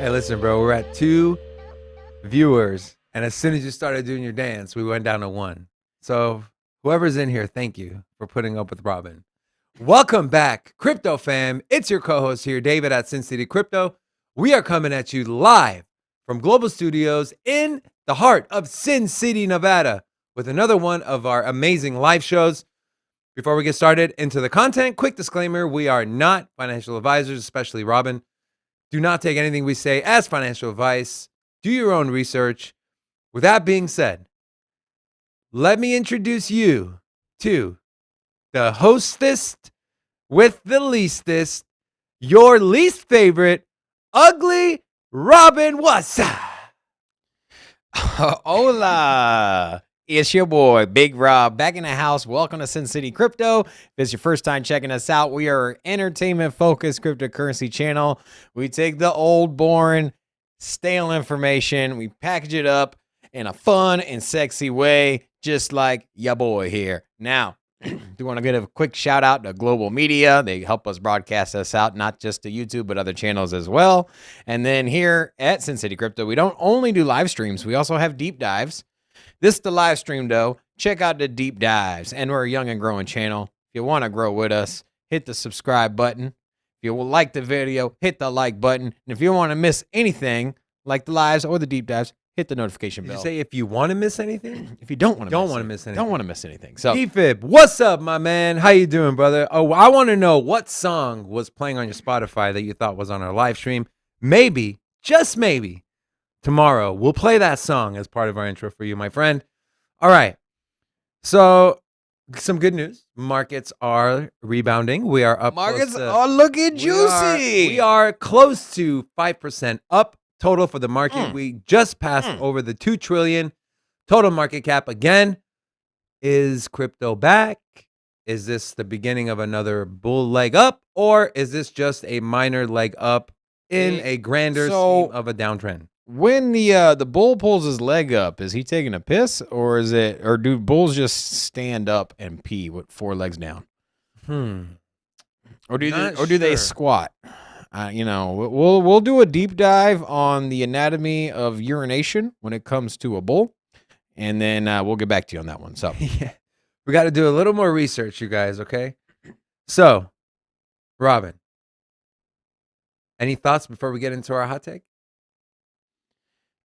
Hey, listen, bro, we're at 2 viewers, and as soon as you started doing your dance, we went down to 1. So, whoever's in here, thank you for putting up with Robin. Welcome back, Crypto fam. It's your co-host here, David at Sin City Crypto. We are coming at you live from Global Studios in the heart of Sin City, Nevada, with another one of our amazing live shows. Before we get started into the content, quick disclaimer, we are not financial advisors, especially Robin. Do not take anything we say as financial advice. Do your own research. With that being said, let me introduce you to the hostess with the leastest, your least favorite, ugly Robin Wassa. Hola. It's your boy, Big Rob, back in the house. Welcome to Sin City Crypto. If it's your first time checking us out, we are an entertainment-focused cryptocurrency channel. We take the old, boring, stale information, we package it up in a fun and sexy way, just like ya boy here. Now, do want to give a quick shout out to Global Media. They help us broadcast us out, not just to YouTube, but other channels as well. And then here at Sin City Crypto, we don't only do live streams, we also have deep dives. This is the live stream, though. Check out the deep dives. And we're a young and growing channel. If you want to grow with us, hit the subscribe button. If you will like the video, hit the like button. And if you don't want to miss anything, like the lives or the deep dives, hit the notification bell. Did you say if you want to miss anything? If you don't want to miss anything. Don't want to miss anything. So, Defib, what's up, my man? How you doing, brother? Oh, I want to know what song was playing on your Spotify that you thought was on our live stream. Maybe, just maybe, tomorrow we'll play that song as part of our intro for you, my friend. All right. So, some good news. Markets are rebounding. We are up. markets are looking juicy. We are close to 5% up total for the market. We just passed over the 2 trillion total market cap again. Is crypto back? Is this the beginning of another bull leg up, or is this just a minor leg up in a grander scheme of a downtrend? When the bull pulls his leg up, is he taking a piss, or do bulls just stand up and pee with 4 legs down? Or do they squat? We'll do a deep dive on the anatomy of urination when it comes to a bull, and then we'll get back to you on that one. So yeah, we got to do a little more research, you guys. Okay. So, Robin, any thoughts before we get into our hot take?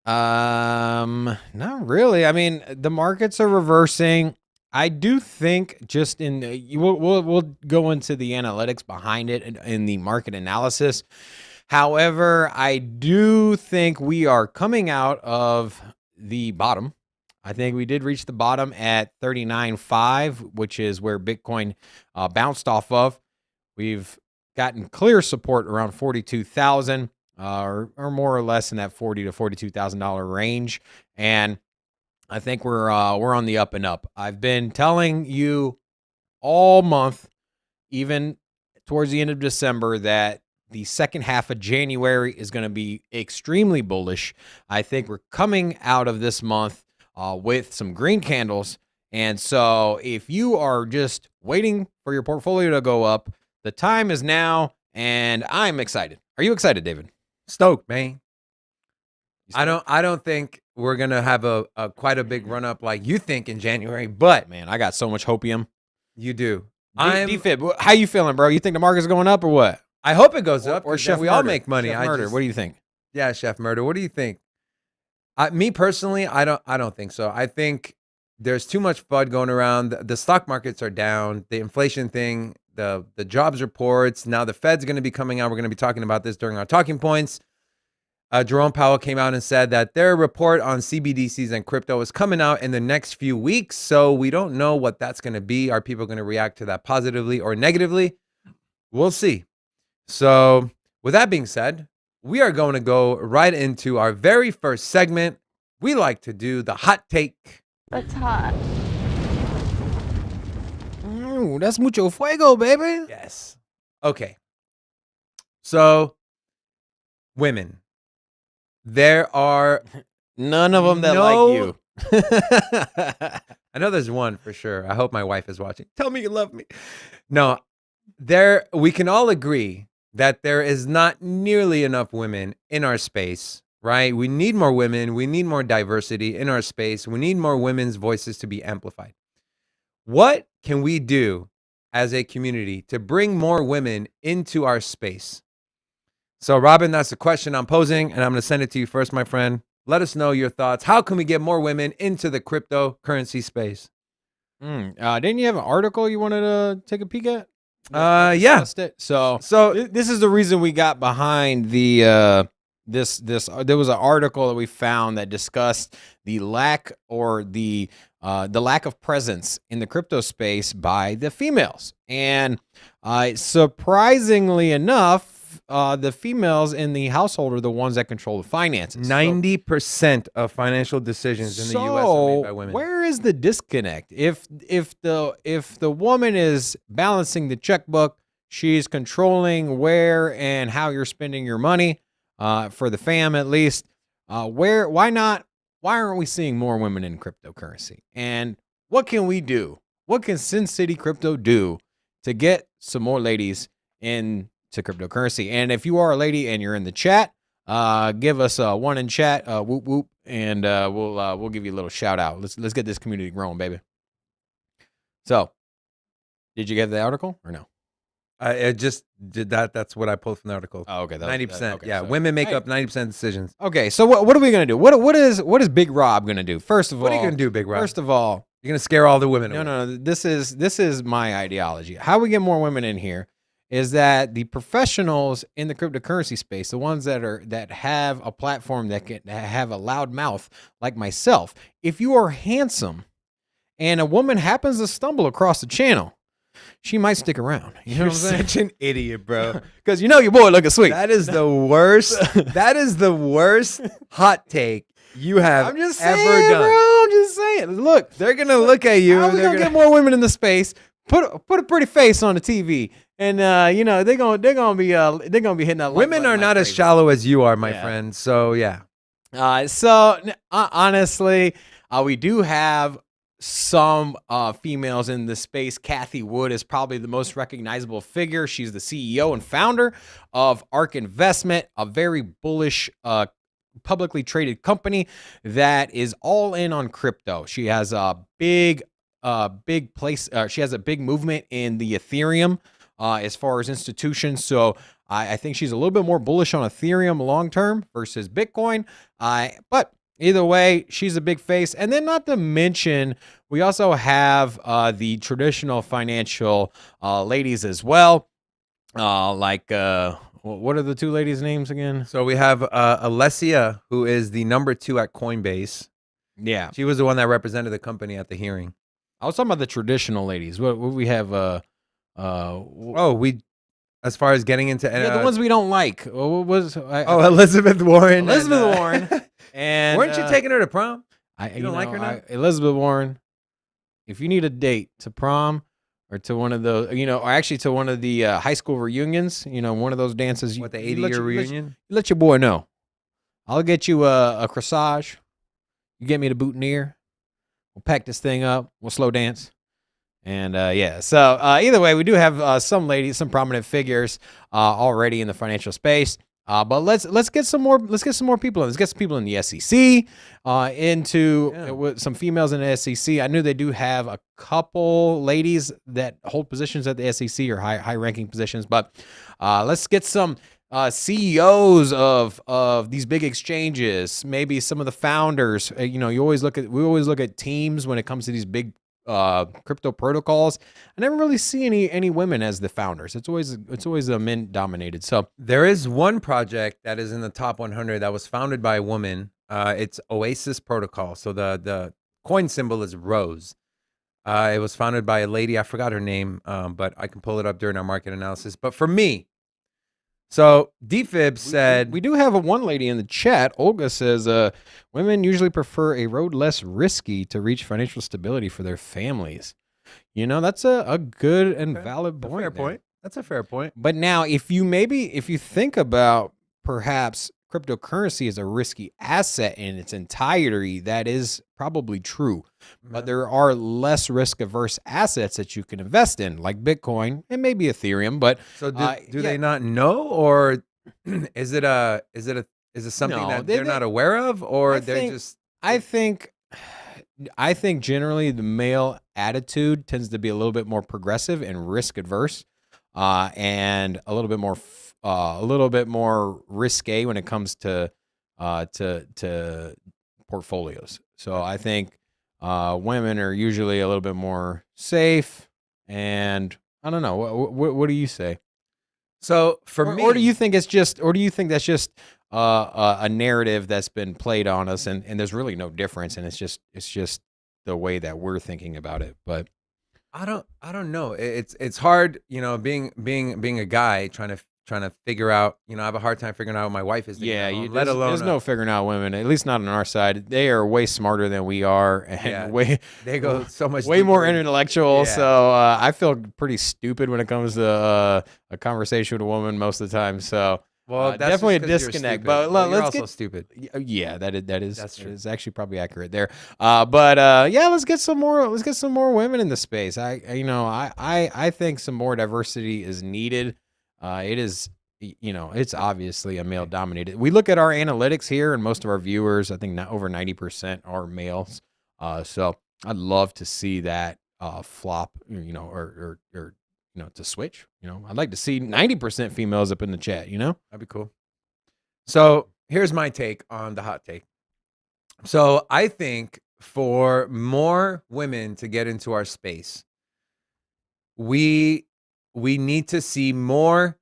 Not really. I mean, the markets are reversing. I do think just we'll go into the analytics behind it in the market analysis. However, I do think we are coming out of the bottom. I think we did reach the bottom at 39.5, which is where Bitcoin bounced off of. We've gotten clear support around 42,000. Or more or less in that $40,000 to $42,000 range, and I think we're on the up and up. I've been telling you all month, even towards the end of December, that the second half of January is going to be extremely bullish. I think we're coming out of this month with some green candles, and so if you are just waiting for your portfolio to go up, the time is now, and I'm excited. Are you excited, David? Stoked, man. I don't think we're gonna have a quite a big run up like you think in January, but man, I got so much hopium. You do. DFib, how you feeling, bro? You think the market's going up or what? I hope it goes up. Or Chef we Murder. All make money. Chef Murder. What do you think? Yeah, Chef Murder. What do you think? Me personally, I don't think so. I think there's too much FUD going around. The stock markets are down. The inflation thing. The jobs reports. Now the Fed's going to be coming out. We're going to be talking about this during our talking points. Jerome Powell came out and said that their report on CBDCs and crypto is coming out in the next few weeks. So we don't know what that's going to be. Are people going to react to that positively or negatively? We'll see. So with that being said, we are going to go right into our very first segment. We like to do the hot take. That's hot. Ooh, that's mucho fuego, baby. Yes. Okay. So, women. There are none of them that like you. I know there's one for sure. I hope my wife is watching. Tell me you love me. No, we can all agree that there is not nearly enough women in our space, right? We need more women. We need more diversity in our space. We need more women's voices to be amplified. What can we do as a community to bring more women into our space? So, Robin, that's the question I'm posing, and I'm going to send it to you first, my friend. Let us know your thoughts. How can we get more women into the cryptocurrency space? Didn't you have an article you wanted to take a peek at? Yeah. Discussed it. So So this is the reason we got behind the this there was an article that we found that discussed the lack of presence in the crypto space by the females, and surprisingly enough, the females in the household are the ones that control the finances. 90% of financial decisions in the U.S. are made by women. Where is the disconnect? If the woman is balancing the checkbook, she's controlling where and how you're spending your money, for the fam at least. Why aren't we seeing more women in cryptocurrency? And what can we do? What can Sin City Crypto do to get some more ladies into cryptocurrency? And if you are a lady and you're in the chat, give us a one in chat, whoop whoop, and we'll give you a little shout out. Let's get this community growing, baby. So, did you get the article or no? I just did that. That's what I pulled from the article. Oh, okay. 90%. Okay, yeah, so- women make Hey. up 90% of decisions. Okay, so what are we gonna do? What is Big Rob gonna do? First of all, What are you going to do, Big Rob? First of all, You're going to scare all the women no, away. no. This is my ideology. How we get more women in here is that the professionals in the cryptocurrency space, the ones that have a platform that can have a loud mouth like myself, if you are handsome and a woman happens to stumble across the channel, she might stick around. You know You're what I'm saying? such an idiot, bro. Because you know your boy looking sweet. That is the worst. That is the worst hot take you have I'm just ever saying, done. bro. I'm just saying. Look, They're going to look at you. how and we they're gonna gonna- get more women in the space? Put a pretty face on the TV, and they're gonna be hitting that. like Women button are like not as crazy. shallow as you are, my Yeah. friend. So, yeah. Honestly, we do have some females in the space. Kathy Wood is probably the most recognizable figure. She's the CEO and founder of ARK Investment, a very bullish publicly traded company that is all in on crypto. She has a big place. She has a big movement in the Ethereum as far as institutions. So I think she's a little bit more bullish on Ethereum long term versus Bitcoin. But either way, she's a big face. And then not to mention, we also have the traditional financial ladies as well. What are the two ladies' names again? So we have Alessia, who is the number 2 at Coinbase. Yeah. She was the one that represented the company at the hearing. I was talking about the traditional ladies. What we have? As far as getting into the ones we don't like. What was? Elizabeth Warren. Elizabeth and, Warren. And weren't you taking her to prom? You don't like her now? Elizabeth Warren. If you need a date to prom or to one of the, or actually to one of the high school reunions, one of those dances. What, the you let 80-year your- reunion? Let your boy know. I'll get you a corsage. You get me the boutonniere. We'll pack this thing up. We'll slow dance. And so either way, we do have some ladies, some prominent figures already in the financial space. But let's get some more. Let's get some more people in. Let's get some people in the SEC. With some females in the SEC. I knew they do have a couple ladies that hold positions at the SEC or high ranking positions. But let's get some CEOs of these big exchanges. Maybe some of the founders. We always look at teams when it comes to these big crypto protocols. I never really see any women as the founders. It's always a men dominated. So There is one project that is in the top 100 that was founded by a woman. It's Oasis Protocol. So the coin symbol is rose. It was founded by a lady. I forgot her name, but I can pull it up during our market analysis. But for me, so DFib said, we do have one lady in the chat. Olga says, women usually prefer a road less risky to reach financial stability for their families. That's a good and valid point. fair point. That's a fair point. But now, if you think about perhaps cryptocurrency is a risky asset in its entirety, that is probably true. But there are less risk averse assets that you can invest in, like Bitcoin and maybe Ethereum. But So do they not know, or is it something No, that they- they're not aware of, or I they're think- just I think generally the male attitude tends to be a little bit more progressive and risk adverse, and a little bit more risque when it comes to portfolios. So I think women are usually a little bit more safe, and I don't know. What do you say? so for me? Or do you think it's just, or do you think that's just a narrative that's been played on us, and there's really no difference, and it's just the way that we're thinking about it. But I don't know. It's hard, being a guy trying to figure out. I have a hard time figuring out what my wife is thinking. yeah, at home, you, let alone there's no figuring out women, at least not on our side. They are way smarter than we are, and Yeah, they go so much way more deeper. intellectual. Yeah. So I feel pretty stupid when it comes to a conversation with a woman most of the time. So Well, that's definitely a just 'cause you're disconnect. stupid. But Well, you're let's also get stupid. Yeah, that is That's true. is actually probably accurate there. But yeah, let's get some more women in the space. I think some more diversity is needed. It is, it's obviously a male dominated. We look at our analytics here, and most of our viewers, I think not over 90% are males. So I'd love to see that flop, or to switch. I'd like to see 90% females up in the chat. That'd be cool. So here's my take on the hot take. So I think for more women to get into our space, we need to see more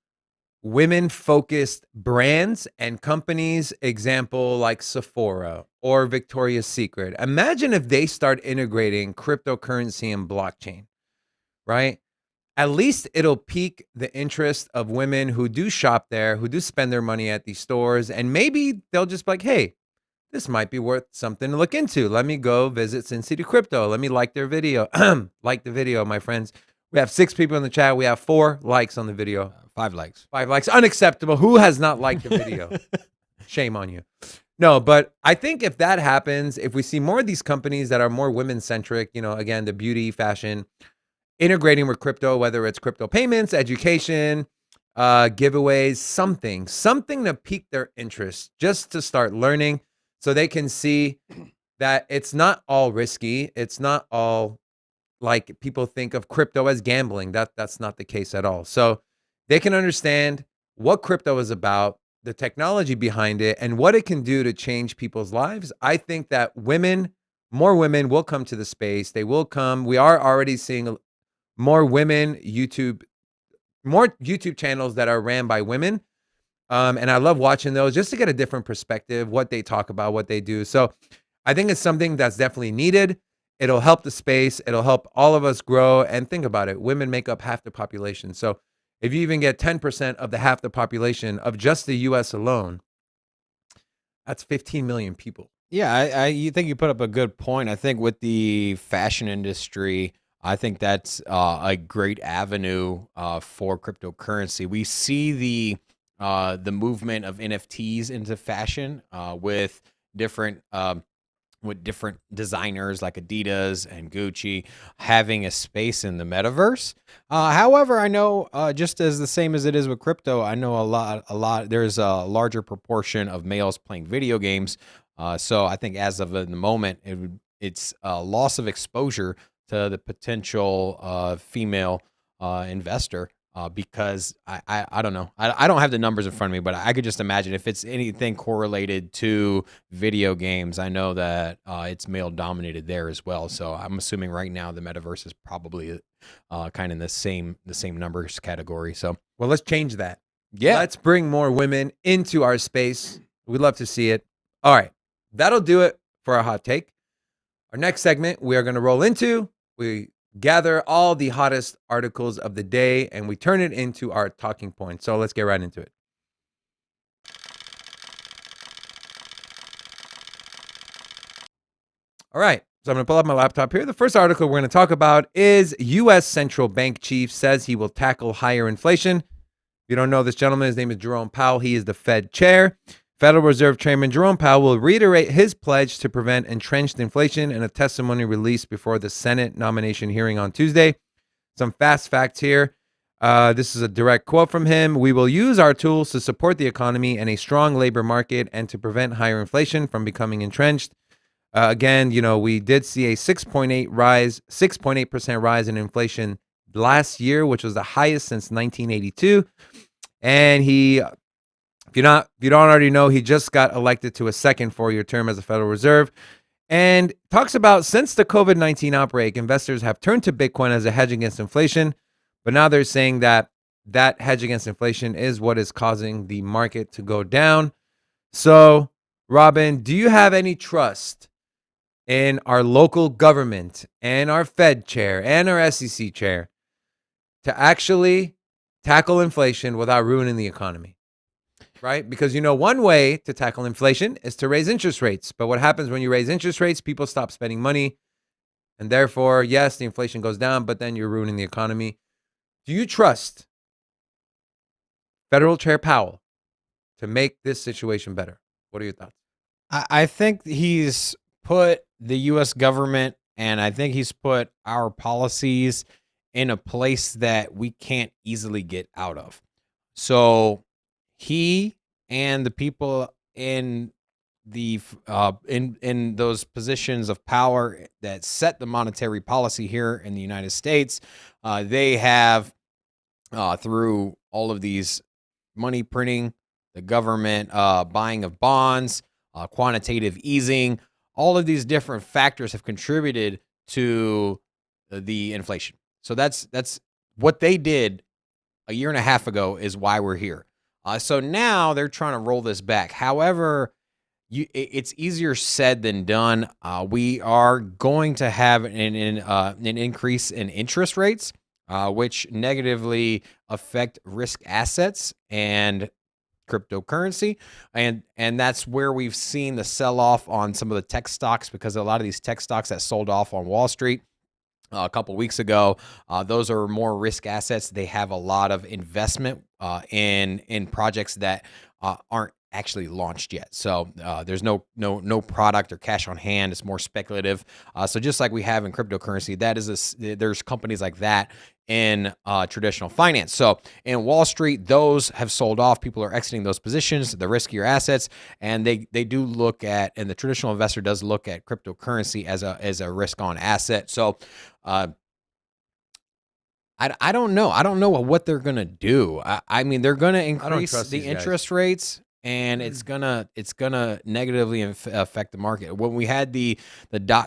women-focused brands and companies, example like Sephora or Victoria's Secret. Imagine if they start integrating cryptocurrency and blockchain, right? At least it'll pique the interest of women who do shop there, who do spend their money at these stores, and maybe they'll just be like, hey, this might be worth something to look into. Let me go visit Sin City Crypto. Let me like their video. Like the video, my friends. We have 6 people in the chat. We have 4 likes on the video. 5 likes. 5 likes. Unacceptable. Who has not liked the video? Shame on you. No, but I think if that happens, if we see more of these companies that are more women-centric, again, the beauty, fashion, integrating with crypto, whether it's crypto payments, education, giveaways, something to pique their interest, just to start learning so they can see that it's not all risky. It's not all like people think of crypto as gambling. That's not the case at all. So they can understand what crypto is about, the technology behind it, and what it can do to change people's lives. I think that more women will come to the space. They will come. We are already seeing more YouTube channels that are ran by women. And I love watching those just to get a different perspective, what they talk about, what they do. So I think it's something that's definitely needed. It'll help the space. It'll help all of us grow. And think about it. Women make up half the population. So if you even get 10% of the half the population of just the US alone, that's 15 million people. Yeah, you think you put up a good point. I think with the fashion industry, I think that's a great avenue for cryptocurrency. We see the movement of NFTs into fashion with different designers like Adidas and Gucci having a space in the metaverse. However, I know just as the same as it is with crypto, I know a lot. There's a larger proportion of males playing video games. So I think as of the moment, it's a loss of exposure to the potential female investor. Because I don't know. I don't have the numbers in front of me, but I could just imagine if it's anything correlated to video games, I know that it's male dominated there as well. So I'm assuming right now the metaverse is probably kind of in the same numbers category. So well, let's change that. Yeah, Let's bring more women into our space. We'd love to see it. All right. That'll do it for our hot take. Our next segment we are going to roll into. We gather all the hottest articles of the day and we turn it into our talking points. So let's get right into it. All right. So I'm going to pull up my laptop here. The first article we're going to talk about is U.S. Central Bank Chief says he will tackle higher inflation. If you don't know this gentleman, his name is Jerome Powell. He is the Fed chair. Federal Reserve Chairman Jerome Powell will reiterate his pledge to prevent entrenched inflation in a testimony released before the Senate nomination hearing on Tuesday. Some fast facts here. This is a direct quote from him. We will use our tools to support the economy and a strong labor market and to prevent higher inflation from becoming entrenched. Again, we did see a 6.8% rise in inflation last year, which was the highest since 1982. And if you don't already know, he just got elected to a second 4-year term as a Federal Reserve, and talks about since the COVID-19 outbreak, investors have turned to Bitcoin as a hedge against inflation. But now they're saying that hedge against inflation is what is causing the market to go down. So, Robin, do you have any trust in our local government and our Fed chair and our SEC chair to actually tackle inflation without ruining the economy? Right? Because one way to tackle inflation is to raise interest rates. But what happens when you raise interest rates? People stop spending money. And therefore, yes, the inflation goes down, but then you're ruining the economy. Do you trust Federal Chair Powell to make this situation better? What are your thoughts? I think he's put the U.S. government and I think he's put our policies in a place that we can't easily get out of. So he and the people in the in those positions of power that set the monetary policy here in the United States, they have through all of these money printing, the government buying of bonds, quantitative easing, all of these different factors have contributed to the inflation. So that's what they did a year and a half ago is why we're here. So now they're trying to roll this back. However, it's easier said than done. We are going to have an increase in interest rates, which negatively affect risk assets and cryptocurrency. And that's where we've seen the sell-off on some of the tech stocks, because a lot of these tech stocks that sold off on Wall Street a couple weeks ago, those are more risk assets. They have a lot of investment in projects that aren't actually launched yet. So there's no product or cash on hand. It's more speculative. So just like we have in cryptocurrency, there's companies like that in traditional finance. So in Wall Street, those have sold off. People are exiting those positions, the riskier assets, and they do look at, and the traditional investor does look at cryptocurrency as a risk on asset. So I don't know. I don't know what they're gonna do. I mean, they're gonna increase the interest rates, and it's gonna negatively affect the market. When we had the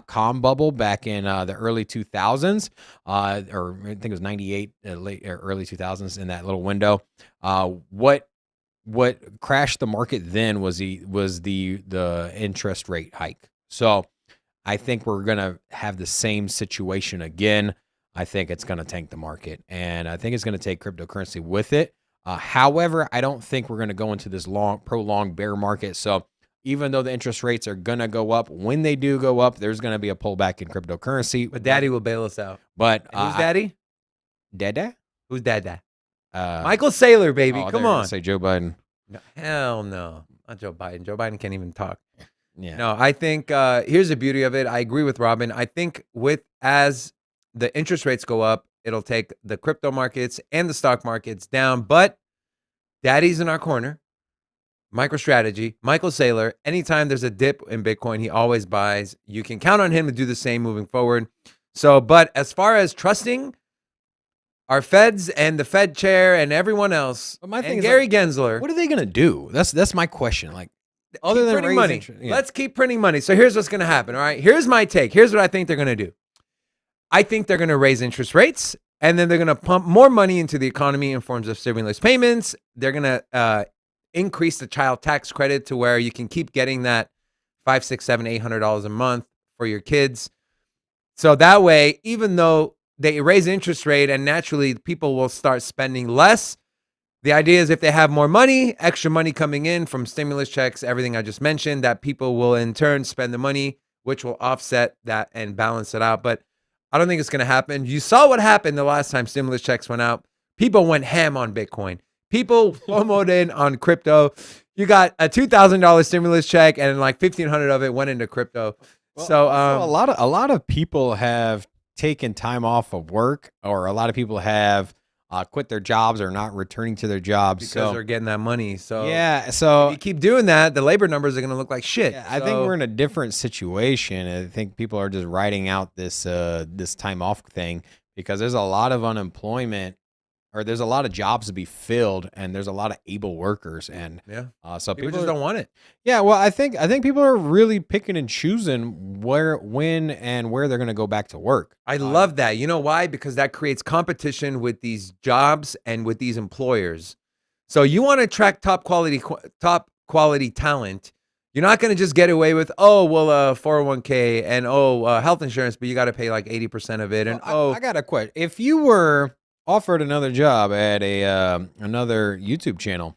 .com bubble back in the early 2000s, or I think it was 98, late or early 2000s, in that little window, what crashed the market then was the interest rate hike. So I think we're gonna have the same situation again. I think it's going to tank the market, and I think it's going to take cryptocurrency with it. However, I don't think we're going to go into this prolonged bear market. So even though the interest rates are going to go up, when they do go up, there's going to be a pullback in cryptocurrency. But Daddy will bail us out. But who's Daddy? Dada? Who's Dada? Michael Saylor, baby. Come on. Say Joe Biden. No, hell no. Not Joe Biden. Joe Biden can't even talk. Yeah. No, I think here's the beauty of it. I agree with Robin. I think as the interest rates go up, it'll take the crypto markets and the stock markets down. But Daddy's in our corner. MicroStrategy, Michael Saylor. Anytime there's a dip in Bitcoin, he always buys. You can count on him to do the same moving forward. So, but as far as trusting our feds and the Fed chair and everyone else, but my thing and is, Gary Gensler, what are they going to do? That's my question. Like, other than printing money, interest, yeah. Let's keep printing money. So here's what's going to happen. All right, here's my take. Here's what I think they're going to do. I think they're going to raise interest rates, and then they're going to pump more money into the economy in forms of stimulus payments. They're going to increase the child tax credit to where you can keep getting that $500, $600, $700, $800 a month for your kids. So that way, even though they raise interest rate and naturally people will start spending less, the idea is if they have more money, extra money coming in from stimulus checks, everything I just mentioned, that people will in turn spend the money, which will offset that and balance it out. But I don't think it's going to happen. You saw what happened the last time stimulus checks went out. People went ham on Bitcoin. people FOMO'd in on crypto. You got a $2,000 stimulus check, and like 1,500 of it went into crypto. Well, So also, a lot of people have taken time off of work, or a lot of people have quit their jobs or not returning to their jobs because they're getting that money. So yeah, so if you keep doing that, the labor numbers are going to look like shit. yeah, I think we're in a different situation. I think people are just riding out this this time off thing because there's a lot of unemployment, or there's a lot of jobs to be filled, and there's a lot of able workers, and so people just don't want it. Yeah, well, I think people are really picking and choosing where, when, and where they're going to go back to work. I love that. You know why? Because that creates competition with these jobs and with these employers. So you want to attract top quality talent. You're not going to just get away with 401k and health insurance, but you got to pay like 80% of it. And I got a question. If you were offered another job at a another YouTube channel,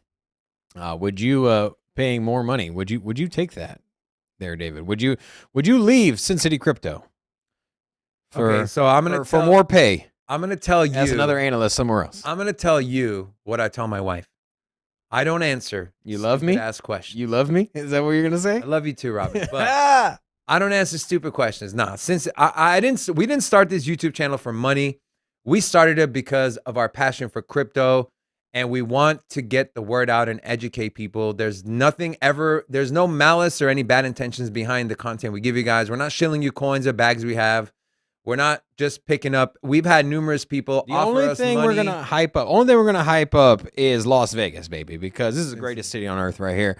would you paying more money? Would you take that there, David? Would you leave Sin City Crypto for so I'm gonna for more pay? I'm gonna tell you As another analyst somewhere else. I'm gonna tell you what I tell my wife. I don't answer. You love me? Ask questions. You love me? Is that what you're gonna say? I love you too, Robin. But I don't answer stupid questions. Nah, since we didn't start this YouTube channel for money. We started it because of our passion for crypto, and we want to get the word out and educate people. There's no malice or any bad intentions behind the content we give you guys. We're not shilling you coins or bags we have. We're not just picking up. We've had numerous people offer us money. The only thing we're gonna hype up is Las Vegas, baby, because this is the greatest city on earth right here.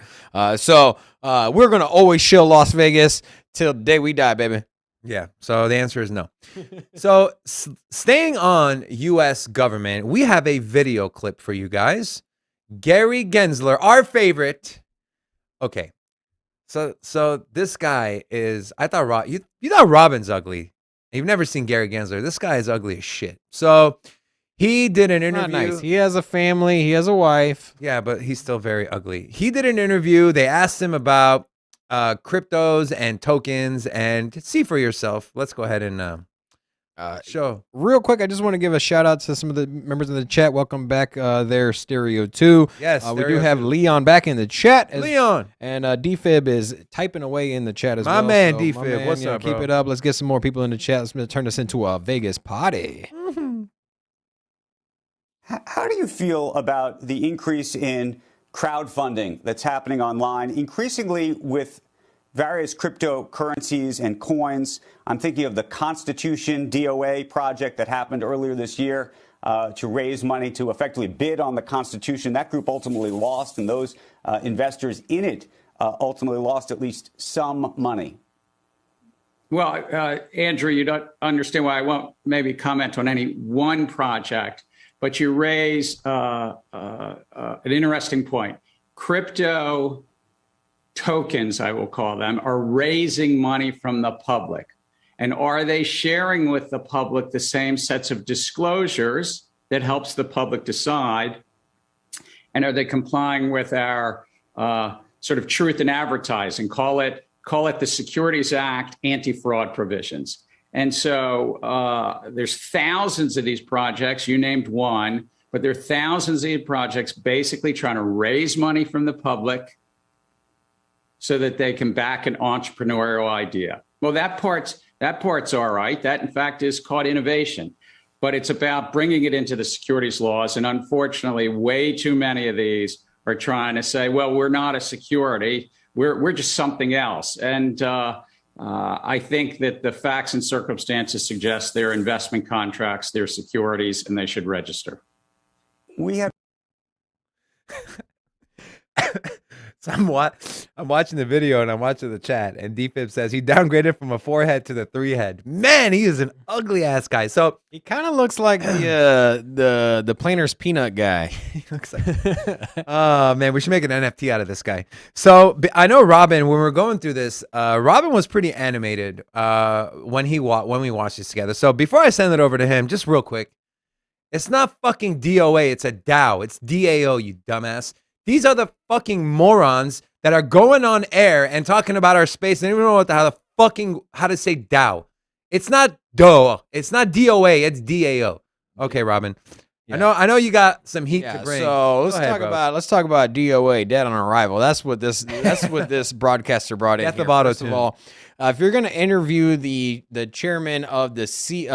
So we're gonna always shill Las Vegas till the day we die, baby. Yeah. So the answer is no. So staying on U.S. government, we have a video clip for you guys. Gary Gensler, our favorite. Okay. So this guy is, you thought Robin's ugly. You've never seen Gary Gensler. This guy is ugly as shit. So he did an interview. Not nice. He has a family. He has a wife. Yeah, but he's still very ugly. He did an interview. They asked him about cryptos and tokens, and see for yourself. Let's go ahead and show. Real quick, I just want to give a shout out to some of the members in the chat. Welcome back there, Stereo 2. Yes, we do have Leon back in the chat. Leon. And D-Fib is typing away in the chat as well. My man, D-Fib. What's up, bro? Keep it up. Let's get some more people in the chat. Let's turn this into a Vegas party. How do you feel about the increase in crowdfunding that's happening online, increasingly with various cryptocurrencies and coins? I'm thinking of the Constitution DOA project that happened earlier this year to raise money to effectively bid on the Constitution. That group ultimately lost, and those investors in it ultimately lost at least some money. Well, Andrew, you don't understand why I won't maybe comment on any one project, but you raise an interesting point. Crypto tokens, I will call them, are raising money from the public. And are they sharing with the public the same sets of disclosures that helps the public decide? And are they complying with our sort of truth in advertising? Call it the Securities Act anti-fraud provisions. And so there's thousands of these projects. You named one, but there are thousands of these projects basically trying to raise money from the public so that they can back an entrepreneurial idea. Well, that part's all right. That, in fact, is called innovation. But it's about bringing it into the securities laws. And unfortunately, way too many of these are trying to say, well, we're not a security. We're just something else. And I think that the facts and circumstances suggest they're investment contracts, they're securities, and they should register. We have. So I'm watching the video and I'm watching the chat, and D-Fib says he downgraded from a 4-head to the 3-head. Man, he is an ugly ass guy. So he kind of looks like the Planters Peanut guy. He looks like. Oh man, we should make an NFT out of this guy. So I know Robin. When we were going through this, Robin was pretty animated when we watched this together. So before I send it over to him, just real quick, it's not fucking DOA. It's a DAO. It's DAO. You dumbass. These are the fucking morons that are going on air and talking about our space and they don't know how to say DAO. It's not DOA. It's not DOA. It's DAO. Okay, Robin. I know you got some heat to bring. So let's Go ahead, talk about DOA, dead on arrival. That's what this broadcaster brought in. Death here. of auto First of tune. all, if you're going to interview the chairman of the SEC,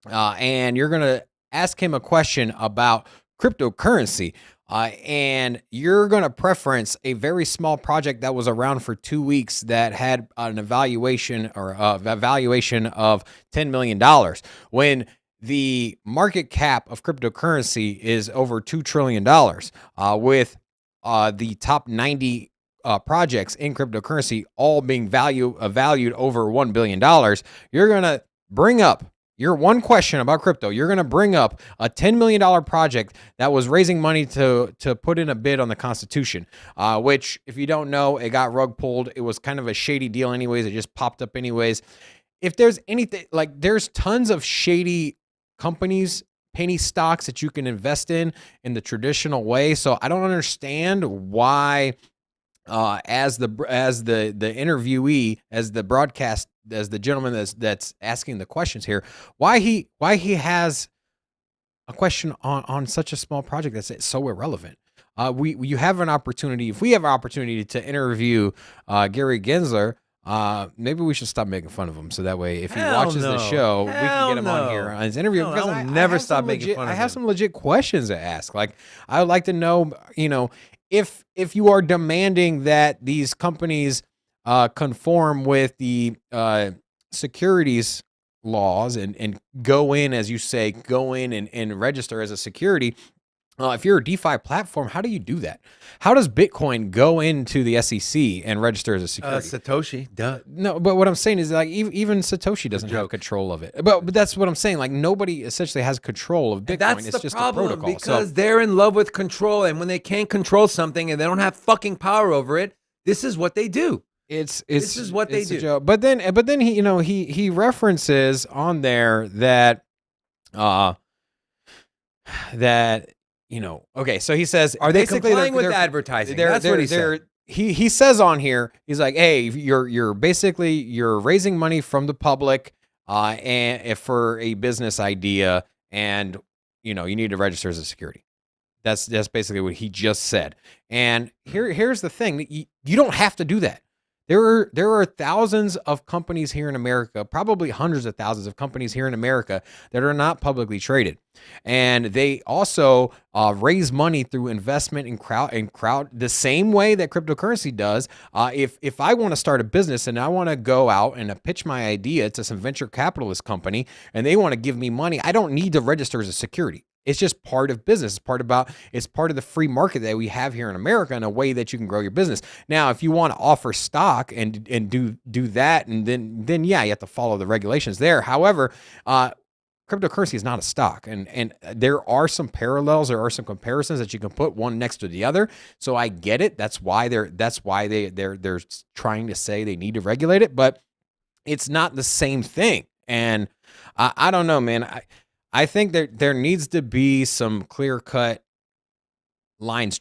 and you're going to ask him a question about cryptocurrency, and you're going to preference a very small project that was around for 2 weeks that had an evaluation of $10 million, when the market cap of cryptocurrency is over $2 trillion, with the top 90 projects in cryptocurrency all being valued over $1 billion, you're going to bring up your one question about crypto. You're going to bring up a $10 million project that was raising money to put in a bid on the Constitution, which, if you don't know, it got rug pulled. It was kind of a shady deal anyways. It just popped up anyways. If there's anything, like, there's tons of shady companies, penny stocks that you can invest in the traditional way. So I don't understand why, as the interviewee, as the gentleman that's asking the questions here, why he has a question on such a small project that's so irrelevant. You have an opportunity. If we have an opportunity to interview Gary Gensler, maybe we should stop making fun of him, so that way, if he Hell watches the no. show, we can Hell get him on no. here on his interview. No, Because I will never have stop some making legit- fun of I have him. some legit questions to ask. Like, I would like to know, if you are demanding that these companies conform with the securities laws and go in, as you say, and register as a security. If you're a DeFi platform, how do you do that? How does Bitcoin go into the SEC and register as a security? Satoshi, duh. No, but what I'm saying is, like, even Satoshi doesn't have control of it. But that's what I'm saying. Like, nobody essentially has control of Bitcoin. And that's It's the just problem, a protocol. because they're in love with control, and when they can't control something and they don't have fucking power over it, this is what they do. This is what they it's a do. joke. But then he references on there that okay, so he says, Are they basically complying with they're- advertising? they're- That's what he they're- said. He says on here, he's like, hey, you're raising money from the public, and if for a business idea, and you need to register as a security. That's basically what he just said. And here's the thing: you don't have to do that. There are thousands of companies here in America, probably hundreds of thousands of companies here in America that are not publicly traded, and they also raise money through investment in crowd the same way that cryptocurrency does. If I want to start a business and I want to go out and pitch my idea to some venture capitalist company and they want to give me money, I don't need to register as a security. It's just part of business. It's part of the free market that we have here in America, in a way that you can grow your business. Now, if you want to offer stock and do that, and then yeah, you have to follow the regulations there. However, cryptocurrency is not a stock, and there are some parallels, there are some comparisons that you can put one next to the other. So I get it. That's why they're trying to say they need to regulate it, but it's not the same thing. And I don't know, man. I think there needs to be some clear-cut lines.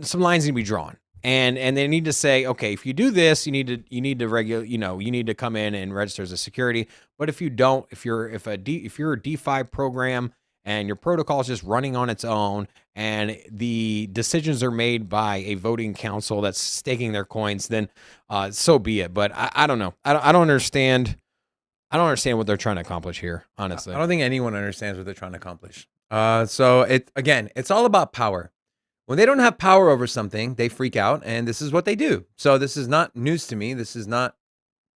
Some lines need to be drawn, and they need to say, okay, if you do this, you need to regulate. You need to come in and register as a security. But if you don't, if you're a DeFi program and your protocol is just running on its own, and the decisions are made by a voting council that's staking their coins, then so be it. But I don't know. I don't understand. I don't understand what they're trying to accomplish here, honestly. I don't think anyone understands what they're trying to accomplish. So it's all about power. When they don't have power over something, they freak out, and this is what they do. So this is not news to me. This is not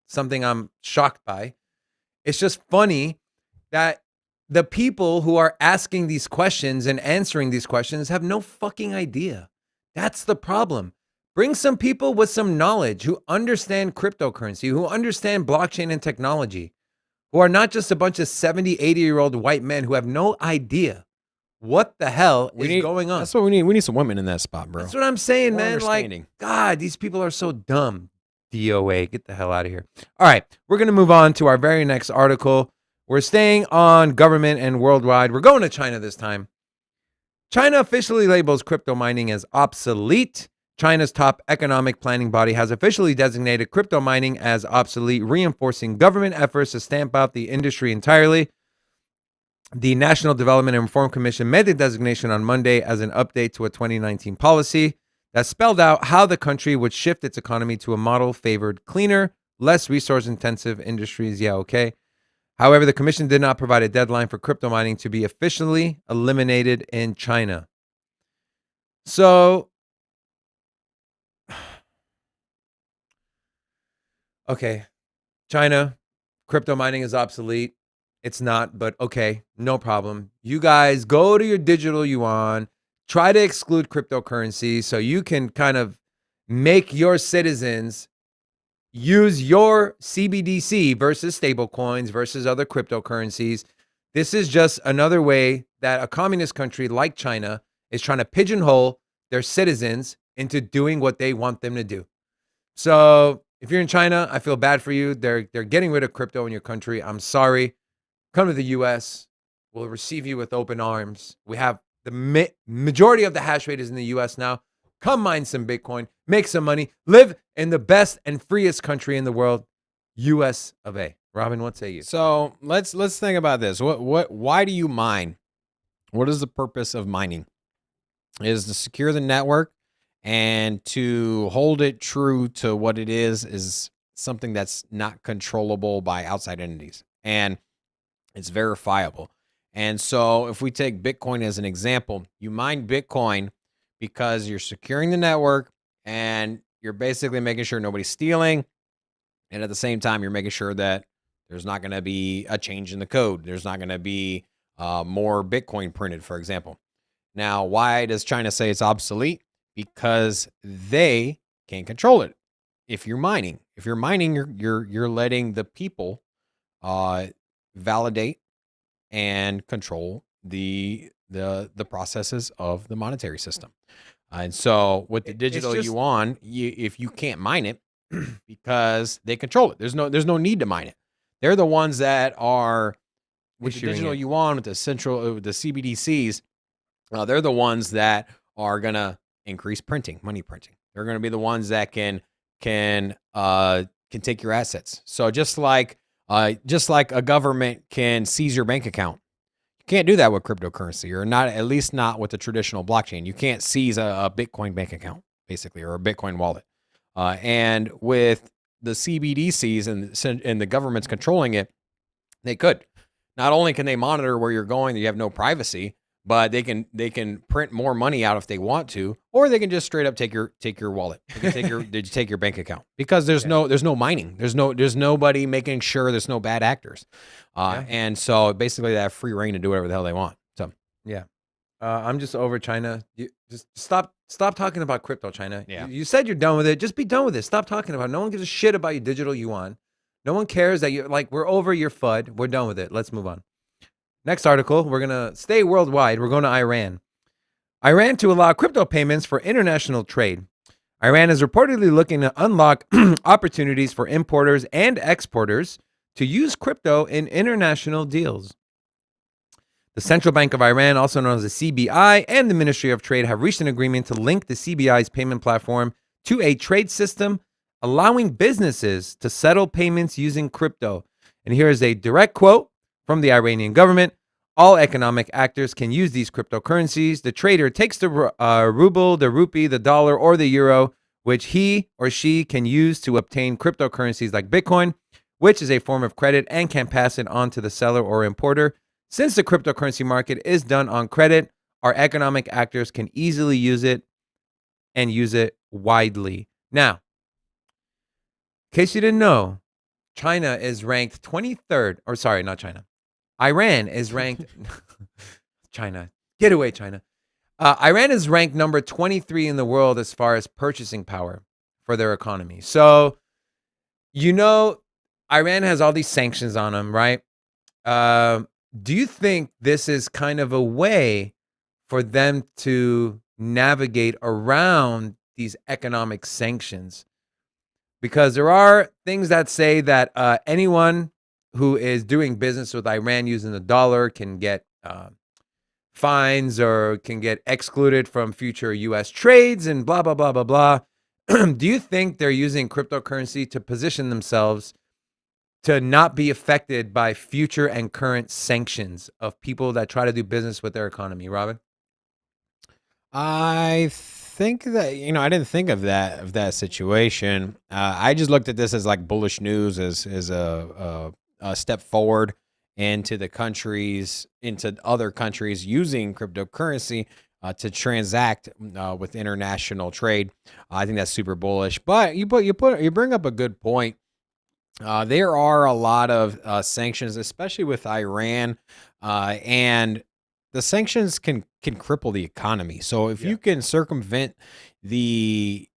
something I'm shocked by. It's just funny that the people who are asking these questions and answering these questions have no fucking idea. That's the problem. Bring some people with some knowledge who understand cryptocurrency, who understand blockchain and technology, who are not just a bunch of 70, 80-year-old white men who have no idea what the hell is going on. That's what we need. We need some women in that spot, bro. That's what I'm saying, More man. understanding. Like, God, these people are so dumb. DOA, get the hell out of here. All right, we're going to move on to our very next article. We're staying on government and worldwide. We're going to China this time. China officially labels crypto mining as obsolete. China's top economic planning body has officially designated crypto mining as obsolete, reinforcing government efforts to stamp out the industry entirely. The National Development and Reform Commission made the designation on Monday as an update to a 2019 policy that spelled out how the country would shift its economy to a model favored cleaner, less resource intensive industries. Yeah, okay. However, the commission did not provide a deadline for crypto mining to be officially eliminated in China. So, okay, China, crypto mining is obsolete. It's not, but okay, no problem. You guys go to your digital yuan, try to exclude cryptocurrency so you can kind of make your citizens use your CBDC versus stablecoins versus other cryptocurrencies. This is just another way that a communist country like China is trying to pigeonhole their citizens into doing what they want them to do. So if you're in China, I feel bad for you. They're getting rid of crypto in your country. I'm sorry. Come to the US. We'll receive you with open arms. We have the majority of the hash rate is in the US now. Come mine some Bitcoin, make some money, live in the best and freest country in the world, US of A. Robin, what say you? So let's think about this. Why do you mine? What is the purpose of mining? It is to secure the network and to hold it true to what it is something that's not controllable by outside entities. And it's verifiable. And so if we take Bitcoin as an example, you mine Bitcoin because you're securing the network and you're basically making sure nobody's stealing. And at the same time, you're making sure that there's not going to be a change in the code. There's not going to be more Bitcoin printed, for example. Now, why does China say it's obsolete? Because they can't control it. If you're mining, you're letting the people validate and control the processes of the monetary system. And so with the digital yuan, if you can't mine it because they control it, there's no need to mine it. They're the ones that are with the digital yuan, with the CBDCs. They're the ones that are gonna increase money printing. They're gonna be the ones that can take your assets. So just like a government can seize your bank account, you can't do that with cryptocurrency, or not, at least not with the traditional blockchain. You can't seize a Bitcoin bank account, basically, or a Bitcoin wallet. And with the CBDCs and the government's controlling it, they could. Not only can they monitor where you're going, you have no privacy, but they can print more money out if they want to, or they can just straight up take your wallet. They can take your bank account, because there's no mining. There's nobody making sure there's no bad actors. And so basically they have free reign to do whatever the hell they want. So yeah. I'm just over China. You just stop talking about crypto, China. Yeah. You said you're done with it. Just be done with it. Stop talking about it. No one gives a shit about your digital yuan. No one cares that you're like, we're over your FUD. We're done with it. Let's move on. Next article, we're going to stay worldwide. We're going to Iran. Iran to allow crypto payments for international trade. Iran is reportedly looking to unlock opportunities for importers and exporters to use crypto in international deals. The Central Bank of Iran, also known as the CBI, and the Ministry of Trade have reached an agreement to link the CBI's payment platform to a trade system, allowing businesses to settle payments using crypto. And here is a direct quote from the Iranian government. All economic actors can use these cryptocurrencies. The trader takes the ruble, the rupee, the dollar, or the euro, which he or she can use to obtain cryptocurrencies like Bitcoin, which is a form of credit, and can pass it on to the seller or importer. Since the cryptocurrency market is done on credit, our economic actors can easily use it and use it widely. Now, in case you didn't know, China is ranked 23rd, or sorry, not China. Iran is ranked, China, get away, China. Iran is ranked number 23 in the world as far as purchasing power for their economy. So, Iran has all these sanctions on them, right? Do you think this is kind of a way for them to navigate around these economic sanctions? Because there are things that say that anyone who is doing business with Iran using the dollar can get fines or can get excluded from future U.S. trades and blah, blah, blah, blah, blah. Do you think they're using cryptocurrency to position themselves to not be affected by future and current sanctions of people that try to do business with their economy, Robin? I think that I didn't think of that situation. I just looked at this as like bullish news, as a step forward into other countries using cryptocurrency to transact with international trade. I think that's super bullish. But you bring up a good point. There are a lot of sanctions, especially with Iran, and the sanctions can cripple the economy. So if you can circumvent the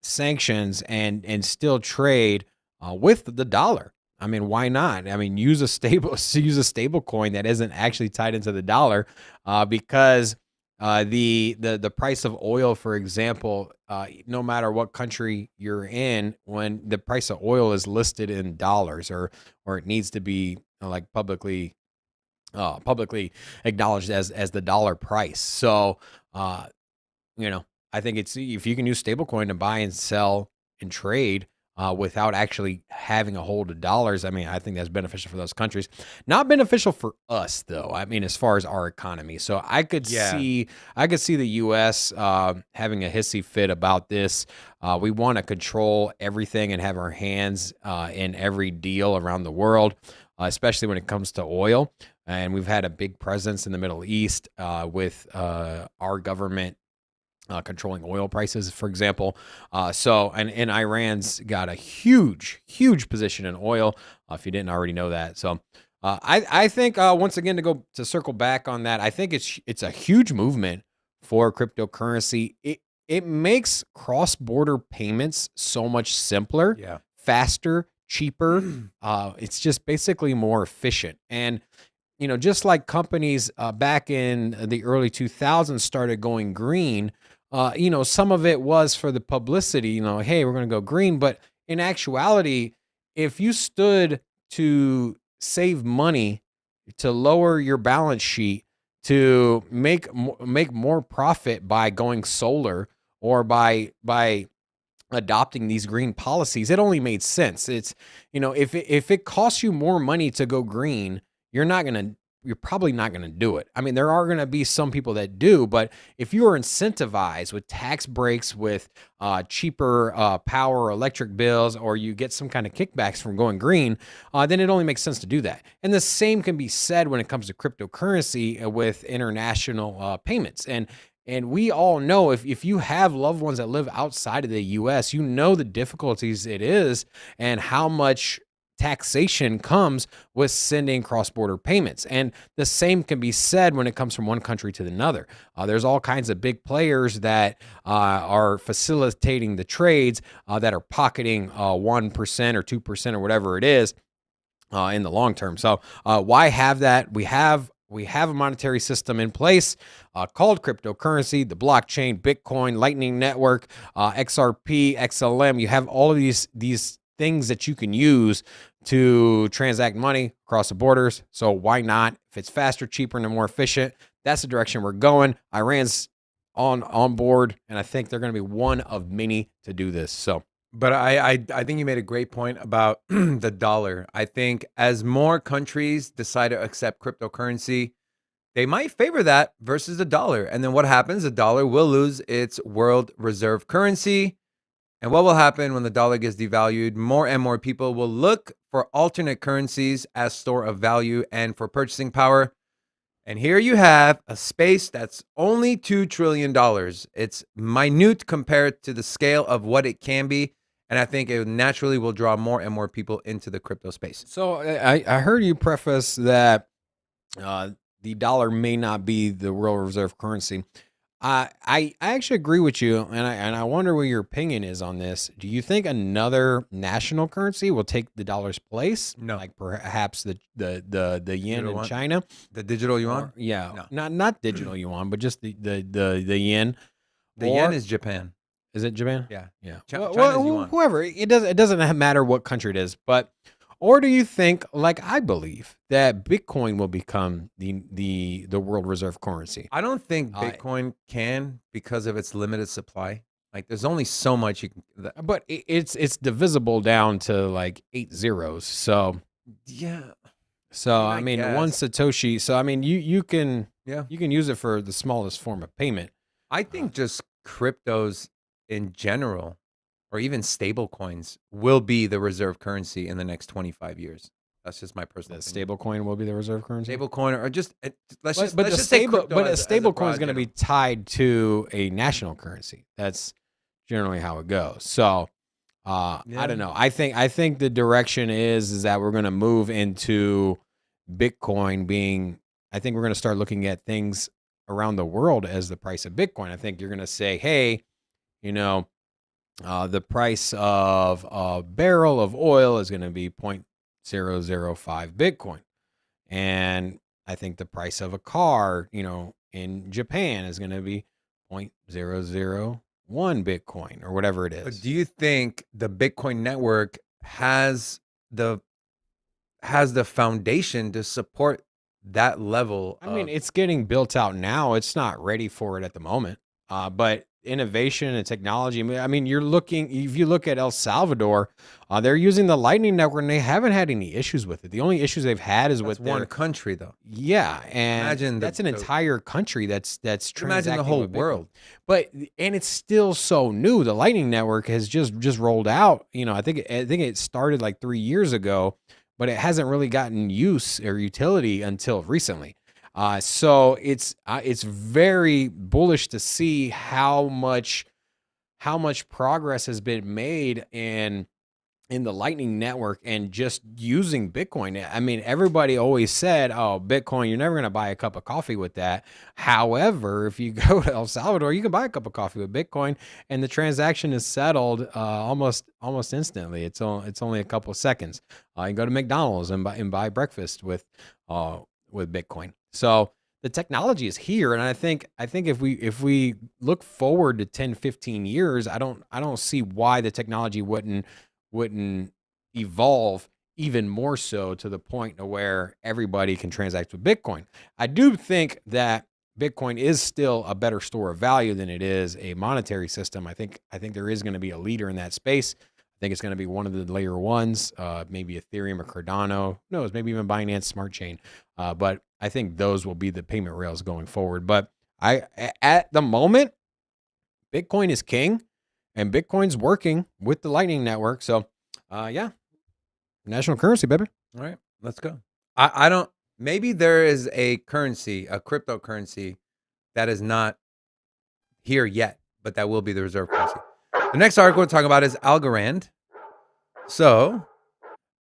sanctions and still trade with the dollar, I mean, why not? I mean, use a stable coin that isn't actually tied into the dollar, because the price of oil, for example, no matter what country you're in, when the price of oil is listed in dollars, or it needs to be like publicly acknowledged as the dollar price. So, I think it's, if you can use stablecoin to buy and sell and trade without actually having a hold of dollars, I mean, I think that's beneficial for those countries. Not beneficial for us, though. I mean, as far as our economy. So I could see the U.S. Having a hissy fit about this. We want to control everything and have our hands in every deal around the world, especially when it comes to oil. And we've had a big presence in the Middle East with our government controlling oil prices, for example. And Iran's got a huge position in oil, if you didn't already know that. So I think, once again, to circle back on that, I think it's a huge movement for cryptocurrency. It makes cross-border payments so much simpler, faster, cheaper. It's just basically more efficient. And just like companies back in the early 2000s started going green, some of it was for the publicity, hey, we're going to go green. But in actuality, if you stood to save money, to lower your balance sheet, to make more profit by going solar, or by adopting these green policies, it only made sense. It's, if it costs you more money to go green, you're probably not going to do it. I mean, there are going to be some people that do, but if you are incentivized with tax breaks, with cheaper power or electric bills, or you get some kind of kickbacks from going green, then it only makes sense to do that. And the same can be said when it comes to cryptocurrency with international payments. And we all know, if you have loved ones that live outside of the U.S., the difficulties it is and how much taxation comes with sending cross-border payments. And the same can be said when it comes from one country to another. There's all kinds of big players that are facilitating the trades, that are pocketing 1% or 2% or whatever it is in the long term. So why have that? We have a monetary system in place called cryptocurrency, the blockchain, Bitcoin, Lightning Network, XRP, XLM. You have all of these things that you can use to transact money across the borders. So why not? If it's faster, cheaper, and more efficient, that's the direction we're going. Iran's on board, and I think they're going to be one of many to do this. So, but I think you made a great point about the dollar. I think as more countries decide to accept cryptocurrency, they might favor that versus the dollar. And then what happens? The dollar will lose its world reserve currency. And what will happen when the dollar gets devalued? More and more people will look for alternate currencies as store of value and for purchasing power. And here you have a space that's only $2 trillion. It's minute compared to the scale of what it can be. And I think it naturally will draw more and more people into the crypto space. So I heard you preface that the dollar may not be the world reserve currency. I actually agree with you, and I wonder what your opinion is on this. Do you think another national currency will take the dollar's place? No. Like perhaps the yen in China, the digital yuan. No. not digital yuan, but just the yen. The yen is Japan. Is it Japan? Yeah. China's yuan. Whoever, it doesn't matter what country it is, but. Or do you think, like I believe, that Bitcoin will become the world reserve currency? I don't think Bitcoin can, because of its limited supply. Like there's only so much you can. But it's divisible down to like 8 zeros. So Yeah. I mean, one guess. Satoshi. So I mean, you can Yeah. you can use it for the smallest form of payment. I think just cryptos in general, or even stable coins, will be the reserve currency in the next 25 years. That's just my personal The opinion. stable coin will be the reserve currency. Stable coin, or just let's just But let's the just say stable, crypto but as a a stable coin is broad going to be general. tied to a national currency. That's generally how it goes. So I Yeah. don't know. I think the direction is that we're going to move into Bitcoin being. I think we're going to start looking at things around the world as the price of Bitcoin. I think you're going to say, hey, you know, the price of a barrel of oil is going to be 0.005 Bitcoin. And I think the price of a car, in Japan is going to be 0.001 Bitcoin or whatever it But is. do you think the Bitcoin network has the foundation to support that level? I mean, it's getting built out now. It's not ready for it at the moment. But innovation and technology. I mean, if you look at El Salvador, they're using the Lightning Network and they haven't had any issues with it. The only issues they've had is that's with one their, country though. yeah, and Imagine that's an entire country that's Imagine transacting the whole with Bitcoin. world. But it's still so new. The Lightning Network has just rolled out. I think it started like 3 years ago, but it hasn't really gotten use or utility until recently. So it's very bullish to see how much progress has been made in the Lightning Network and just using Bitcoin. I mean, everybody always said, "Oh, Bitcoin, you're never going to buy a cup of coffee with that." However, if you go to El Salvador, you can buy a cup of coffee with Bitcoin, and the transaction is settled almost instantly. It's only a couple of seconds. You can go to McDonald's and buy breakfast with Bitcoin. So the technology is here, and I think if we look forward to 10, 15 years, I don't see why the technology wouldn't evolve even more so to the point to where everybody can transact with Bitcoin. I do think that Bitcoin is still a better store of value than it is a monetary system. I think there is going to be a leader in that space. I think it's going to be one of the layer ones, maybe Ethereum or Cardano. Who knows? Maybe even Binance Smart Chain. But I think those will be the payment rails going forward. But at the moment, Bitcoin is king, and Bitcoin's working with the Lightning Network. So, yeah, national currency, baby. All right, let's go. I don't. Maybe there is a currency, a cryptocurrency, that is not here yet, but that will be the reserve currency. The next article we're talking about is Algorand. So I'm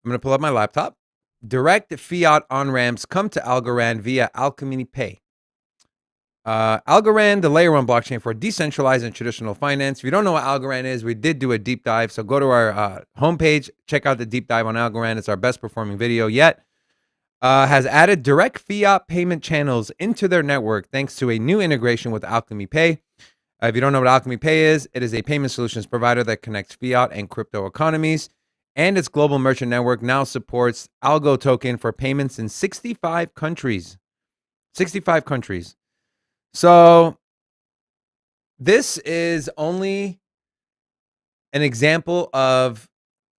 going to pull up my laptop. Direct fiat on-ramps come to Algorand via Alchemy Pay. Algorand, the layer one blockchain for decentralized and traditional finance. If you don't know what Algorand is, we did do a deep dive. So go to our homepage, check out the deep dive on Algorand. It's our best performing video yet. Has added direct fiat payment channels into their network thanks to a new integration with Alchemy Pay. If you don't know what Alchemy Pay is, it is a payment solutions provider that connects fiat and crypto economies. And its global merchant network now supports Algo token for payments in 65 countries. 65 countries. So this is only an example of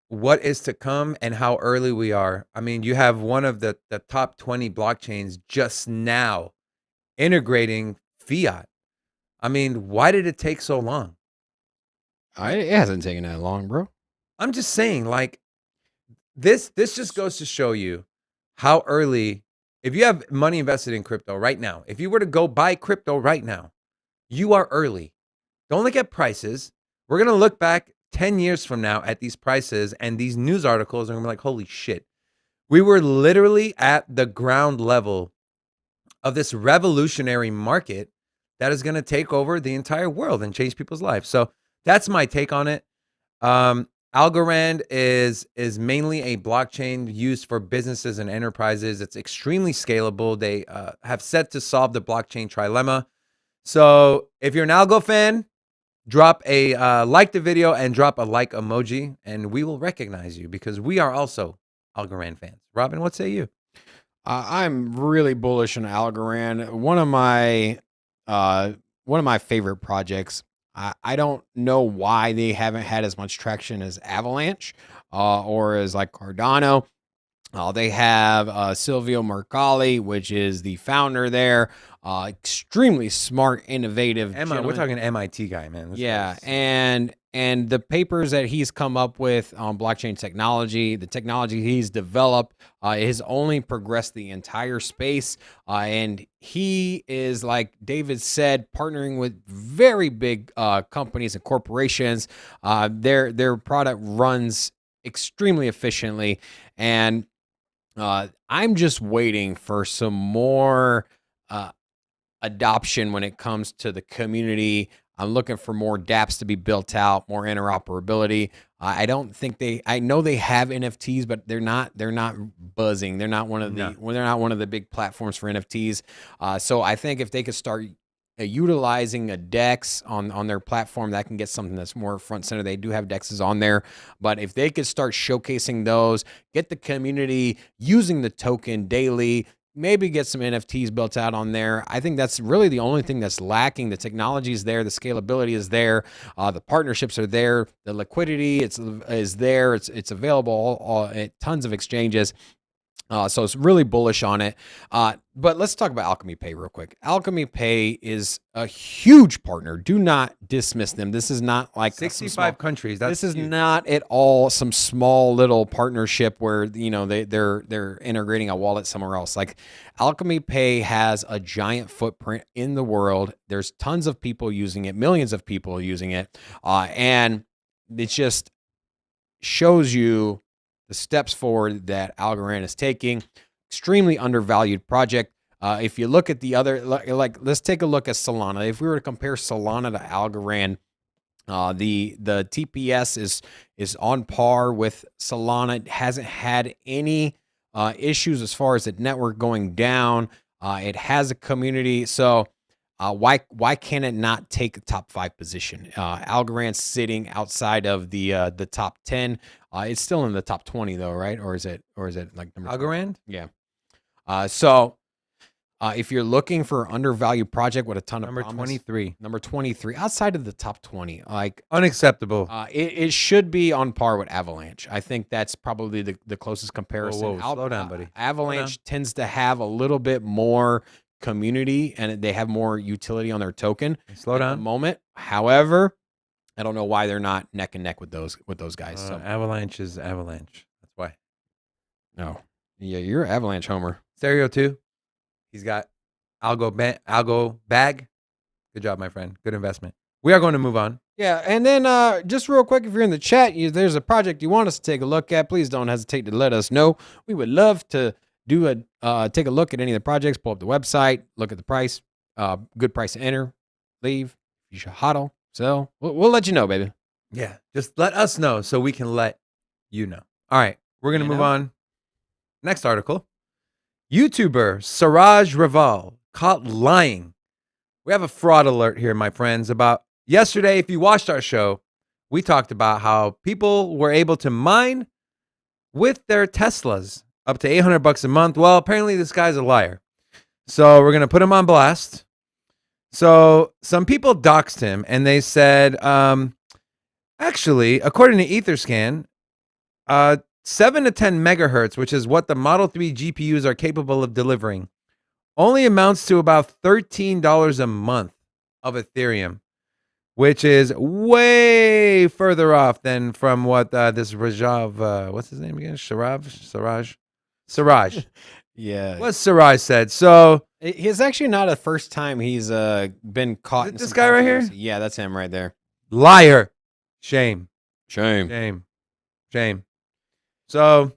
what is to come and how early we are. I mean, you have one of the top 20 blockchains just now integrating fiat. I mean, why did it take so long? It hasn't taken that long, bro. I'm just saying, like, this just goes to show you how early, if you have money invested in crypto right now, if you were to go buy crypto right now, you are early. Don't look at prices. We're going to look back 10 years from now at these prices and these news articles, and we're like, holy shit. We were literally at the ground level of this revolutionary market that is going to take over the entire world and change people's lives. So that's my take on it. Algorand is mainly a blockchain used for businesses and enterprises. It's extremely scalable. They have set to solve the blockchain trilemma. So if you're an Algo fan, drop a like the video and drop a like emoji, and we will recognize you because we are also Algorand fans. Robin, what say you? I'm really bullish on Algorand. One of my favorite projects. I don't know why they haven't had as much traction as Avalanche or as like Cardano. They have Silvio Mercalli, which is the founder there. Extremely smart, innovative. We're gentleman. talking MIT guy, man. This Yeah, guy's- and the papers that he's come up with on blockchain technology, the technology he's developed, has only progressed the entire space. And he is, like David said, partnering with very big companies and corporations. Their product runs extremely efficiently, and I'm just waiting for some more adoption when it comes to the community. I'm looking for more dApps to be built out, more interoperability. I don't think I know they have NFTs, but they're not buzzing. They're not one of the big platforms for NFTs. So I think if they could start utilizing a DEX on their platform, that can get something that's more front center. They do have DEXs on there, but if they could start showcasing those, get the community using the token daily, maybe get some NFTs built out on there. I think that's really the only thing that's lacking. The technology is there, the scalability is there, the partnerships are there, the liquidity is there. It's available at tons of exchanges. So it's really bullish on it. But let's talk about Alchemy Pay real quick. Alchemy Pay is a huge partner. Do not dismiss them. This is not like 65 countries. This is not at all some small little partnership where they're integrating a wallet somewhere else. Like Alchemy Pay has a giant footprint in the world. There's tons of people using it, millions of people using it, and it just shows you the steps forward that Algorand is taking. Extremely undervalued project. If you look at the other, like let's take a look at Solana. If we were to compare Solana to Algorand, the TPS is on par with Solana. It hasn't had any issues as far as the network going down. It has a community, so why can it not take a top 5 position? Algorand's sitting outside of the top 10. It's still in the top 20 though, right? Or is it like number Algorand? 20? Yeah. So if you're looking for an undervalued project with a ton Number of promise, 23. number 23 outside of the top 20, like Unacceptable. it should be on par with Avalanche. I think that's probably the closest comparison. Whoa, slow down, buddy. Avalanche tends to have a little bit more community and they have more utility on their token. Slow at the down. moment. However, I don't know why they're not neck and neck with those guys. So Avalanche is Avalanche. That's why. no, yeah, you're Avalanche homer. Stereo 2. He's got Algo bag. Good job, my friend. Good investment. We are going to move on. Yeah, and then just real quick, if you're in the chat, there's a project you want us to take a look at, please don't hesitate to let us know. We would love to do take a look at any of the projects, pull up the website, look at the price, good price to enter, leave, you should hodl, sell. We'll let you know, baby. Yeah. Just let us know so we can let you know. All right. We're going to move on. Next article. YouTuber Siraj Raval caught lying. We have a fraud alert here, my friends, about yesterday. If you watched our show, we talked about how people were able to mine with their Teslas up to $800 a month. Well, apparently this guy's a liar. So we're going to put him on blast. So some people doxed him and they said, actually, according to Etherscan, 7 to 10 megahertz, which is what the Model 3 GPUs are capable of delivering, only amounts to about $13 a month of Ethereum, which is way further off than from what this Rajav, what's his name again? Siraj. Yeah. What Siraj said. So It's actually not the first time he's been caught. Is it in this some guy right here? controversy. Yeah, that's him right there. liar. Shame. Shame. Shame. Shame. So,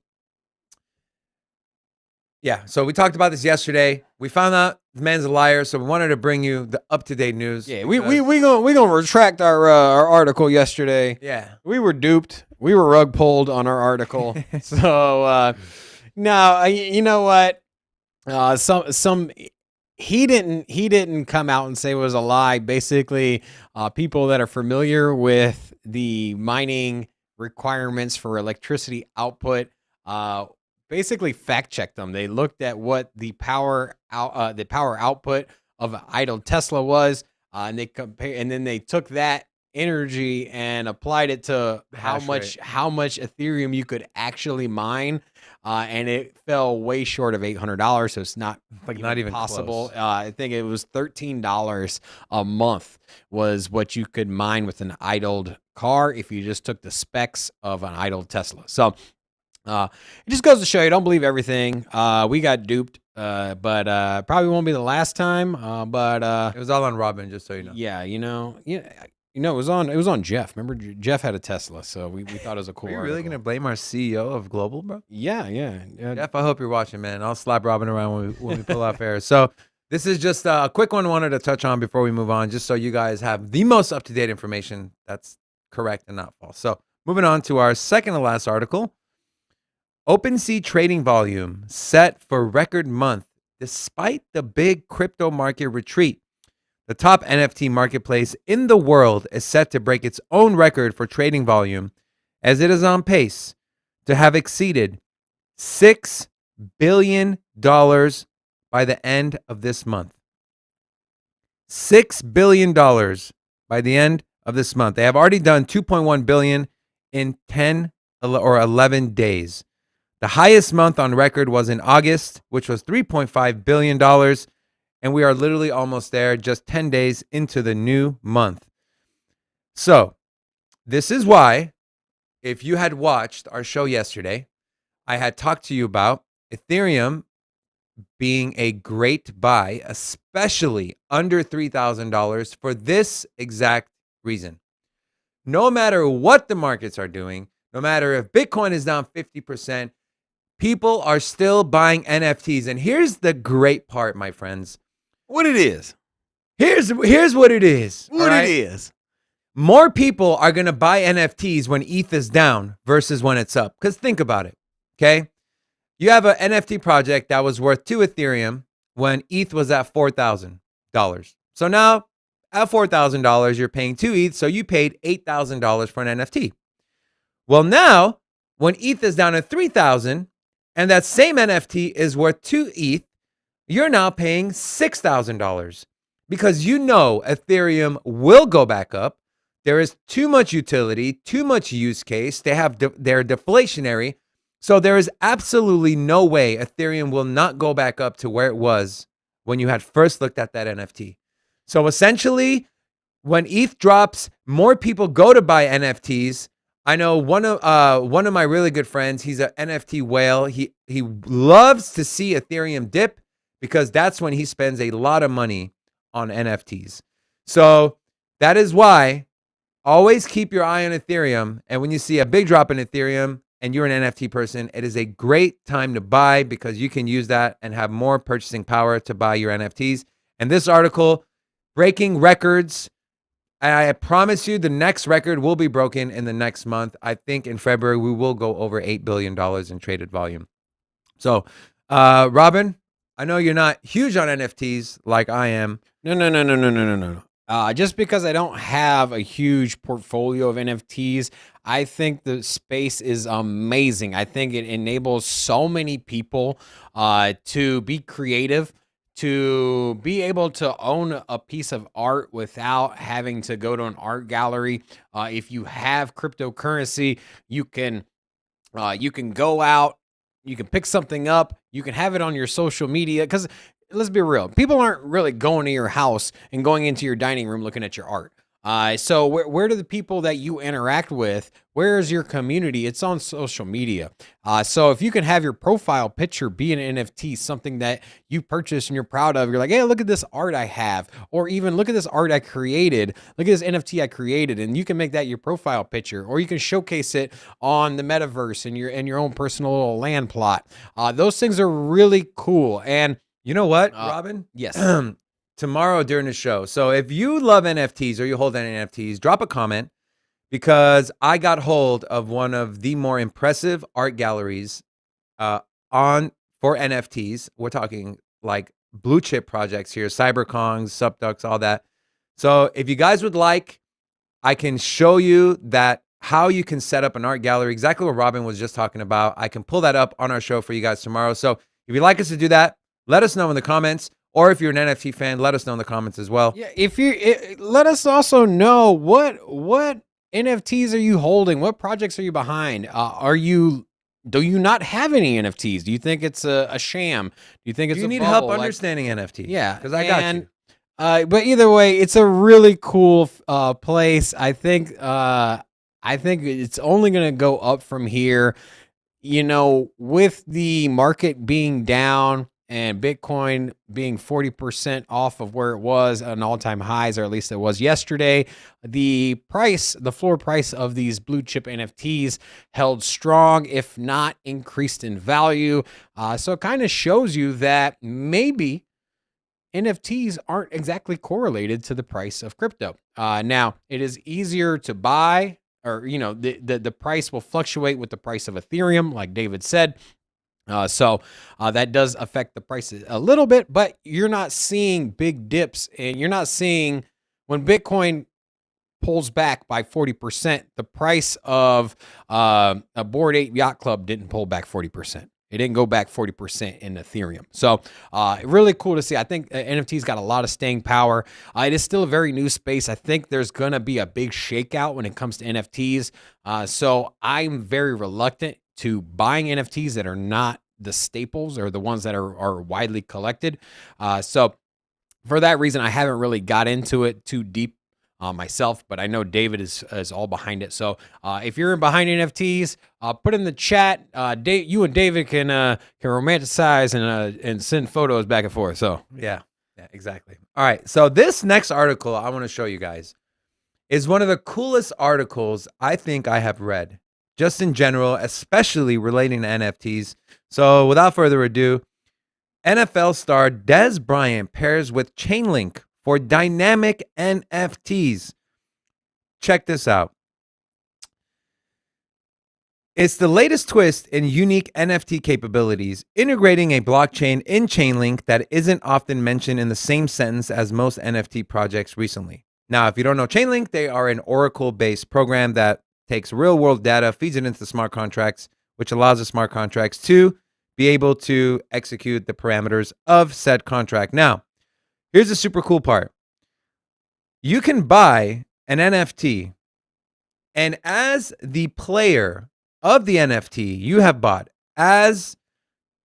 yeah. So we talked about this yesterday. We found out the man's a liar, so we wanted to bring you the up-to-date news. Yeah, we gonna retract our article yesterday. Yeah. We were duped. We were rug pulled on our article. So no, you know what? He didn't come out and say it was a lie. Basically, people that are familiar with the mining requirements for electricity output basically fact checked them. They looked at what the power output of an idle Tesla was. and then they took that energy and applied it to how Hash much rate. Ethereum you could actually mine, and it fell way short of $800. So it's not Like not even possible. close. I think it was $13 a month was what you could mine with an idled car if you just took the specs of an idled Tesla. So it just goes to show you, don't believe everything. We got duped, but probably won't be the last time. It was all on Robin, just so you know. Yeah, it was on Jeff. Remember, Jeff had a Tesla, so we thought it was a cool. Are you really article. gonna blame our CEO of Global, bro? Yeah. Jeff, I hope you're watching, man. I'll slap Robin around when we pull off air. So this is just a quick one I wanted to touch on before we move on, just so you guys have the most up-to-date information that's correct and not false. So moving on to our second to last article. OpenSea trading volume set for record month despite the big crypto market retreat. The top NFT marketplace in the world is set to break its own record for trading volume as it is on pace to have exceeded $6 billion by the end of this month. $6 billion by the end of this month. They have already done $2.1 billion in 10 or 11 days. The highest month on record was in August, which was $3.5 billion. And we are literally almost there, just 10 days into the new month. So this is why, if you had watched our show yesterday, I had talked to you about Ethereum being a great buy, especially under $3,000 for this exact reason. No matter what the markets are doing, no matter if Bitcoin is down 50%, people are still buying NFTs. And here's the great part, my friends. What it is? Here's what it is. What it is? More people are going to buy NFTs when ETH is down versus when it's up. Because think about it, okay? You have an NFT project that was worth 2 Ethereum when ETH was at $4,000. So now at $4,000, you're paying 2 ETH, so you paid $8,000 for an NFT. Well, now when ETH is down at 3,000 and that same NFT is worth 2 ETH, you're now paying $6,000 because you know Ethereum will go back up. There is too much utility, too much use case. They're deflationary. So there is absolutely no way Ethereum will not go back up to where it was when you had first looked at that NFT. So essentially, when ETH drops, more people go to buy NFTs. I know one of my really good friends, he's an NFT whale. He loves to see Ethereum dip because that's when he spends a lot of money on NFTs. So that is why always keep your eye on Ethereum. And when you see a big drop in Ethereum and you're an NFT person, it is a great time to buy because you can use that and have more purchasing power to buy your NFTs. And this article, breaking records. I promise you the next record will be broken in the next month. I think in February, we will go over $8 billion in traded volume. So, Robin, I know you're not huge on NFTs like I am. No. Just because I don't have a huge portfolio of NFTs, I think the space is amazing. I think it enables so many people to be creative, to be able to own a piece of art without having to go to an art gallery. If you have cryptocurrency, you can go out, you can pick something up, you can have it on your social media. Because let's be real, people aren't really going to your house and going into your dining room looking at your art. So where do the people that you interact with, where is your community? It's on social media. So if you can have your profile picture be an NFT, something that you purchased and you're proud of, you're like, hey, look at this art I have, or even look at this art I created, look at this NFT I created, and you can make that your profile picture, or you can showcase it on the metaverse in your own personal little land plot. Those things are really cool. And you know what, Robin? Yes. Tomorrow during the show. So if you love NFTs or you hold any NFTs, drop a comment because I got hold of one of the more impressive art galleries for NFTs. We're talking like blue chip projects here, CyberKongs, Subducks, all that. So if you guys would like, I can show you that how you can set up an art gallery, exactly what Robin was just talking about. I can pull that up on our show for you guys tomorrow. So if you'd like us to do that, let us know in the comments. Or if you're an NFT fan, let us know in the comments as well. Yeah, let us also know what NFTs are you holding? What projects are you behind? Do you not have any NFTs? Do you think it's a sham? Do you think it's Do you a need bubble? help Like, understanding NFT? yeah, because I got you. But either way, it's a really cool place. I think it's only going to go up from here. You know, with the market being down and Bitcoin being 40% off of where it was on all-time highs, or at least it was yesterday, the floor price of these blue chip NFTs held strong, if not increased in value. So it kind of shows you that maybe NFTs aren't exactly correlated to the price of crypto. Now, it is easier to buy, or the price will fluctuate with the price of Ethereum, like David said. So that does affect the prices a little bit, but you're not seeing big dips, and you're not seeing when Bitcoin pulls back by 40%, the price of a Bored Ape Yacht Club didn't pull back 40%. It didn't go back 40% in Ethereum. So really cool to see. I think NFTs got a lot of staying power. It is still a very new space. I think there's going to be a big shakeout when it comes to NFTs. So I'm very reluctant to buying NFTs that are not the staples or the ones that are widely collected. So for that reason, I haven't really got into it too deep myself, but I know David is all behind it. So if you're behind NFTs, put in the chat. You and David can romanticize and send photos back and forth. So Yeah, exactly. All right. So this next article I want to show you guys is one of the coolest articles I think I have read, just in general, especially relating to NFTs. So without further ado, NFL star Dez Bryant pairs with Chainlink for dynamic NFTs. Check this out. It's the latest twist in unique NFT capabilities, integrating a blockchain in Chainlink that isn't often mentioned in the same sentence as most NFT projects recently. Now, if you don't know Chainlink, they are an Oracle-based program that takes real-world data, feeds it into smart contracts, which allows the smart contracts to be able to execute the parameters of said contract. Now, here's the super cool part. You can buy an NFT, and as the player of the NFT you have bought, as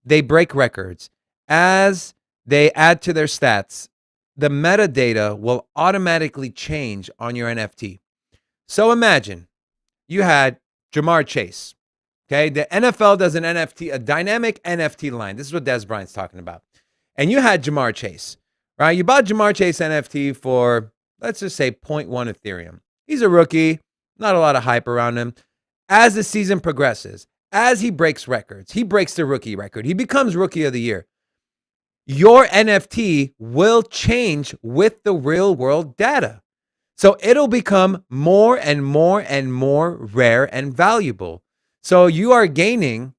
they break records, as they add to their stats, the metadata will automatically change on your NFT. So imagine you had Jamar Chase. Okay, the NFL does an NFT, a dynamic NFT line. This is what Dez Bryant's talking about. And you had Jamar Chase, right? You bought Jamar Chase NFT for, let's just say, 0.1 Ethereum. He's a rookie, not a lot of hype around him. As the season progresses, as he breaks records, he breaks the rookie record, he becomes Rookie of the Year. Your NFT will change with the real world data. So it'll become more and more and more rare and valuable. So you are gaining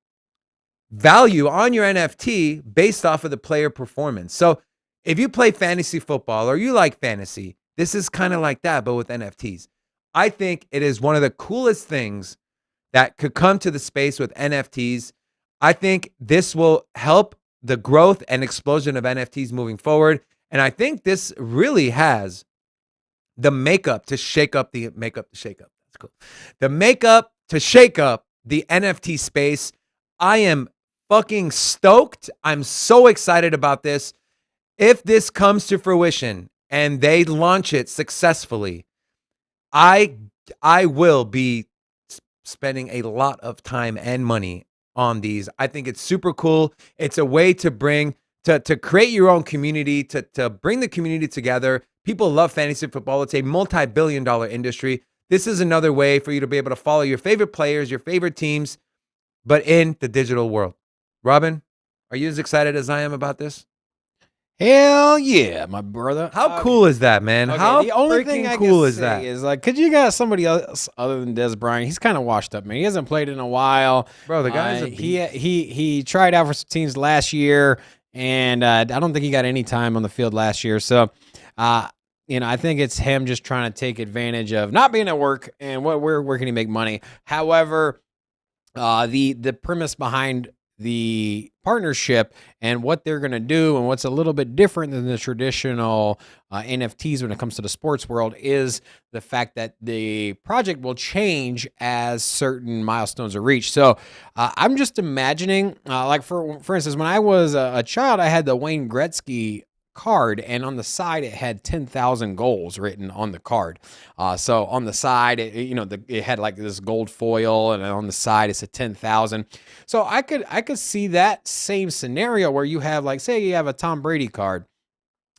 value on your NFT based off of the player performance. So if you play fantasy football or you like fantasy, this is kind of like that, but with NFTs. I think it is one of the coolest things that could come to the space with NFTs. I think this will help the growth and explosion of NFTs moving forward. And I think this really has the makeup to shake up the That's cool. The makeup to shake up the NFT space. I am fucking stoked. I'm so excited about this. If this comes to fruition and they launch it successfully, I will be spending a lot of time and money on these. I think it's super cool. It's a way to bring to create your own community, to bring the community together. People love fantasy football. It's a multi-billion-dollar industry. This is another way for you to be able to follow your favorite players, your favorite teams, but in the digital world. Robin, are you as excited as I am about this? Hell yeah, my brother. How cool is that, man? Okay, How the only thing I cool can is say that? is like, could you got somebody else other than Dez Bryant? He's kind of washed up, man. He hasn't played in a while. Bro, the guy's a he tried out for some teams last year, and I don't think he got any time on the field last year. So, I think it's him just trying to take advantage of not being at work and where can he make money. However, the premise behind the partnership and what they're going to do, and what's a little bit different than the traditional NFTs when it comes to the sports world, is the fact that the project will change as certain milestones are reached. So I'm just imagining, like for instance, when I was a child, I had the Wayne Gretzky card, and on the side it had 10,000 goals written on the card. So on the side, it had like this gold foil, and on the side it said 10,000. So I could see that same scenario where you have, like, say you have a Tom Brady card,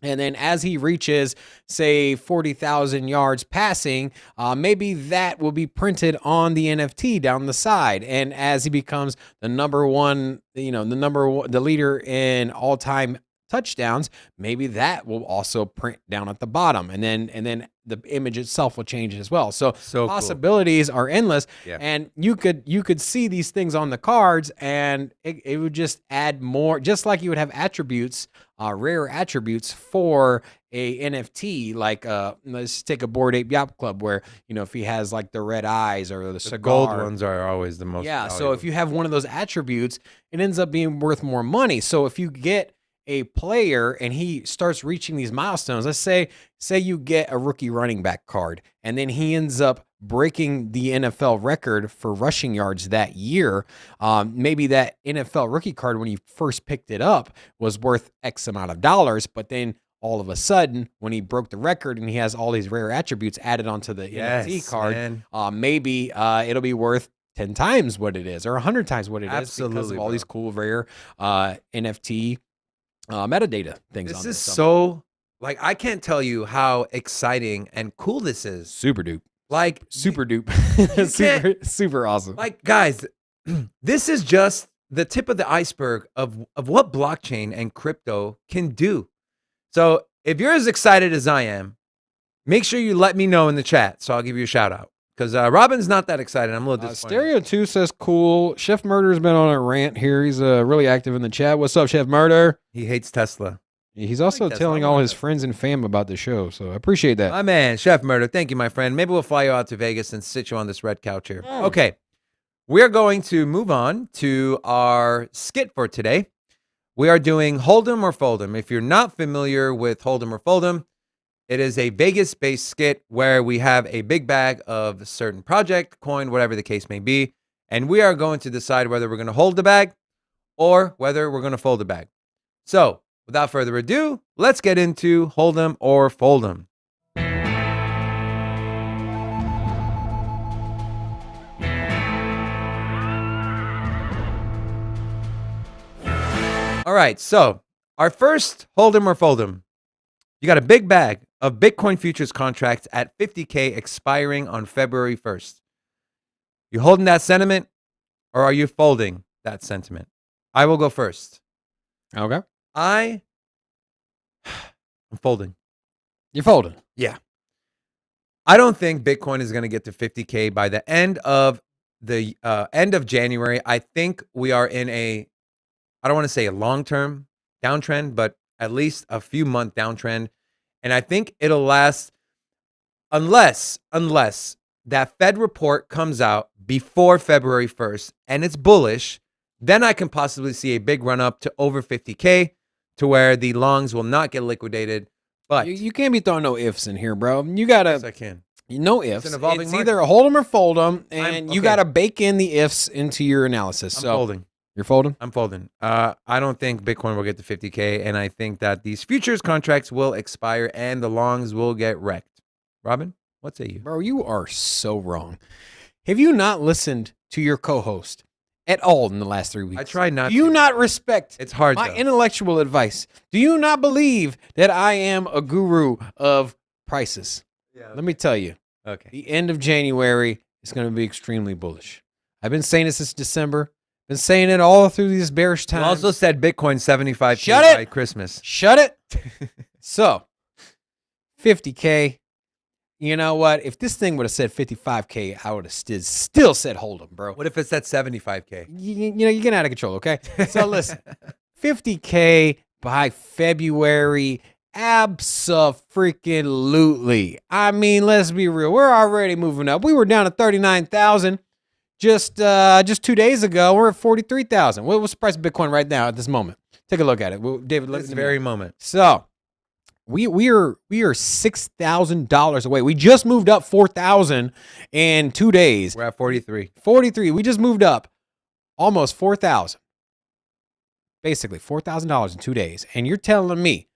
and then as he reaches, say, 40,000 yards passing, maybe that will be printed on the NFT down the side. And as he becomes the number one, the leader in all-time touchdowns, maybe that will also print down at the bottom, and then the image itself will change as well. So cool. Possibilities are endless. Yeah. And you could see these things on the cards, and it would just add more, just like you would have attributes, rare attributes for a NFT. Like let's take a Bored Ape Yacht Club, where if he has like the red eyes or the cigar. Gold ones are always the most Yeah. So valuable. if you have one of those attributes, it ends up being worth more money. So if you get a player and he starts reaching these milestones, let's say you get a rookie running back card, and then he ends up breaking the NFL record for rushing yards that year. Maybe that NFL rookie card, when you first picked it up, was worth X amount of dollars, but then all of a sudden, when he broke the record and he has all these rare attributes added onto the NFT card, maybe it'll be worth 10 times what it is, or 100 times what it is, because of all these cool rare NFT metadata things. This is so, like, I can't tell you how exciting and cool this is. Super dupe. Like, super dupe. super awesome. Like, guys, this is just the tip of the iceberg of what blockchain and crypto can do. So if you're as excited as I am, make sure you let me know in the chat, so I'll give you a shout out. Because Robin's not that excited. I'm a little disappointed. Stereo 2 says cool. Chef Murder's been on a rant here. He's really active in the chat. What's up, Chef Murder? He hates Tesla. He's also telling all his friends and fam about the show, so I appreciate that. My man, Chef Murder. Thank you, my friend. Maybe we'll fly you out to Vegas and sit you on this red couch here. Okay. We're going to move on to our skit for today. We are doing Hold'em or Fold'em. If you're not familiar with Hold'em or Fold'em, it is a Vegas-based skit where we have a big bag of a certain project, coin, whatever the case may be, and we are going to decide whether we're going to hold the bag or whether we're going to fold the bag. So, without further ado, let's get into Hold'em or Fold'em. All right, so our first Hold'em or Fold'em. You got a big bag of Bitcoin futures contracts at 50K expiring on February 1st. You holding that sentiment, or are you folding that sentiment? I will go first. Okay. I'm folding. You're folding. Yeah. I don't think Bitcoin is going to get to 50K by the end of January. I think we are in I don't want to say a long-term downtrend, but at least a few month downtrend. And I think it'll last unless that Fed report comes out before February 1st and it's bullish, then I can possibly see a big run up to over 50K to where the longs will not get liquidated. But you can't be throwing no ifs in here, bro. You got to. yes, I can. No ifs. It's an evolving It's either hold them or fold them, and you okay. got to bake in the ifs into your analysis. I'm So folding. you're folding? I'm folding. I don't think Bitcoin will get to 50K, and I think that these futures contracts will expire and the longs will get wrecked. Robin, what say you? Bro, you are so wrong. Have you not listened to your co-host at all in the last 3 weeks? I try not Do you to. not respect It's hard, my though. intellectual advice? Do you not believe that I am a guru of prices? Yeah. Let me tell you, Okay. the end of January is going to be extremely bullish. I've been saying this since December. Been saying it all through these bearish You times. also said Bitcoin 75K Shut it! by Christmas. Shut it. So, 50K. You know what? If this thing would have said 55K, I would have still said hold 'em, bro. What if it said 75K? You know, you're getting out of control, okay? So listen, 50K by February, abso-freaking-lutely. I mean, let's be real. We're already moving up. We were down to 39,000 just 2 days ago, we're at 43,000. What's the price of Bitcoin right now at this moment? Take a look at it. David, look This at very moment. So we are $6,000 away. We just moved up 4,000 in 2 days. We're at 43. 43. We just moved up almost 4,000. Basically $4,000 in 2 days. And you're telling me,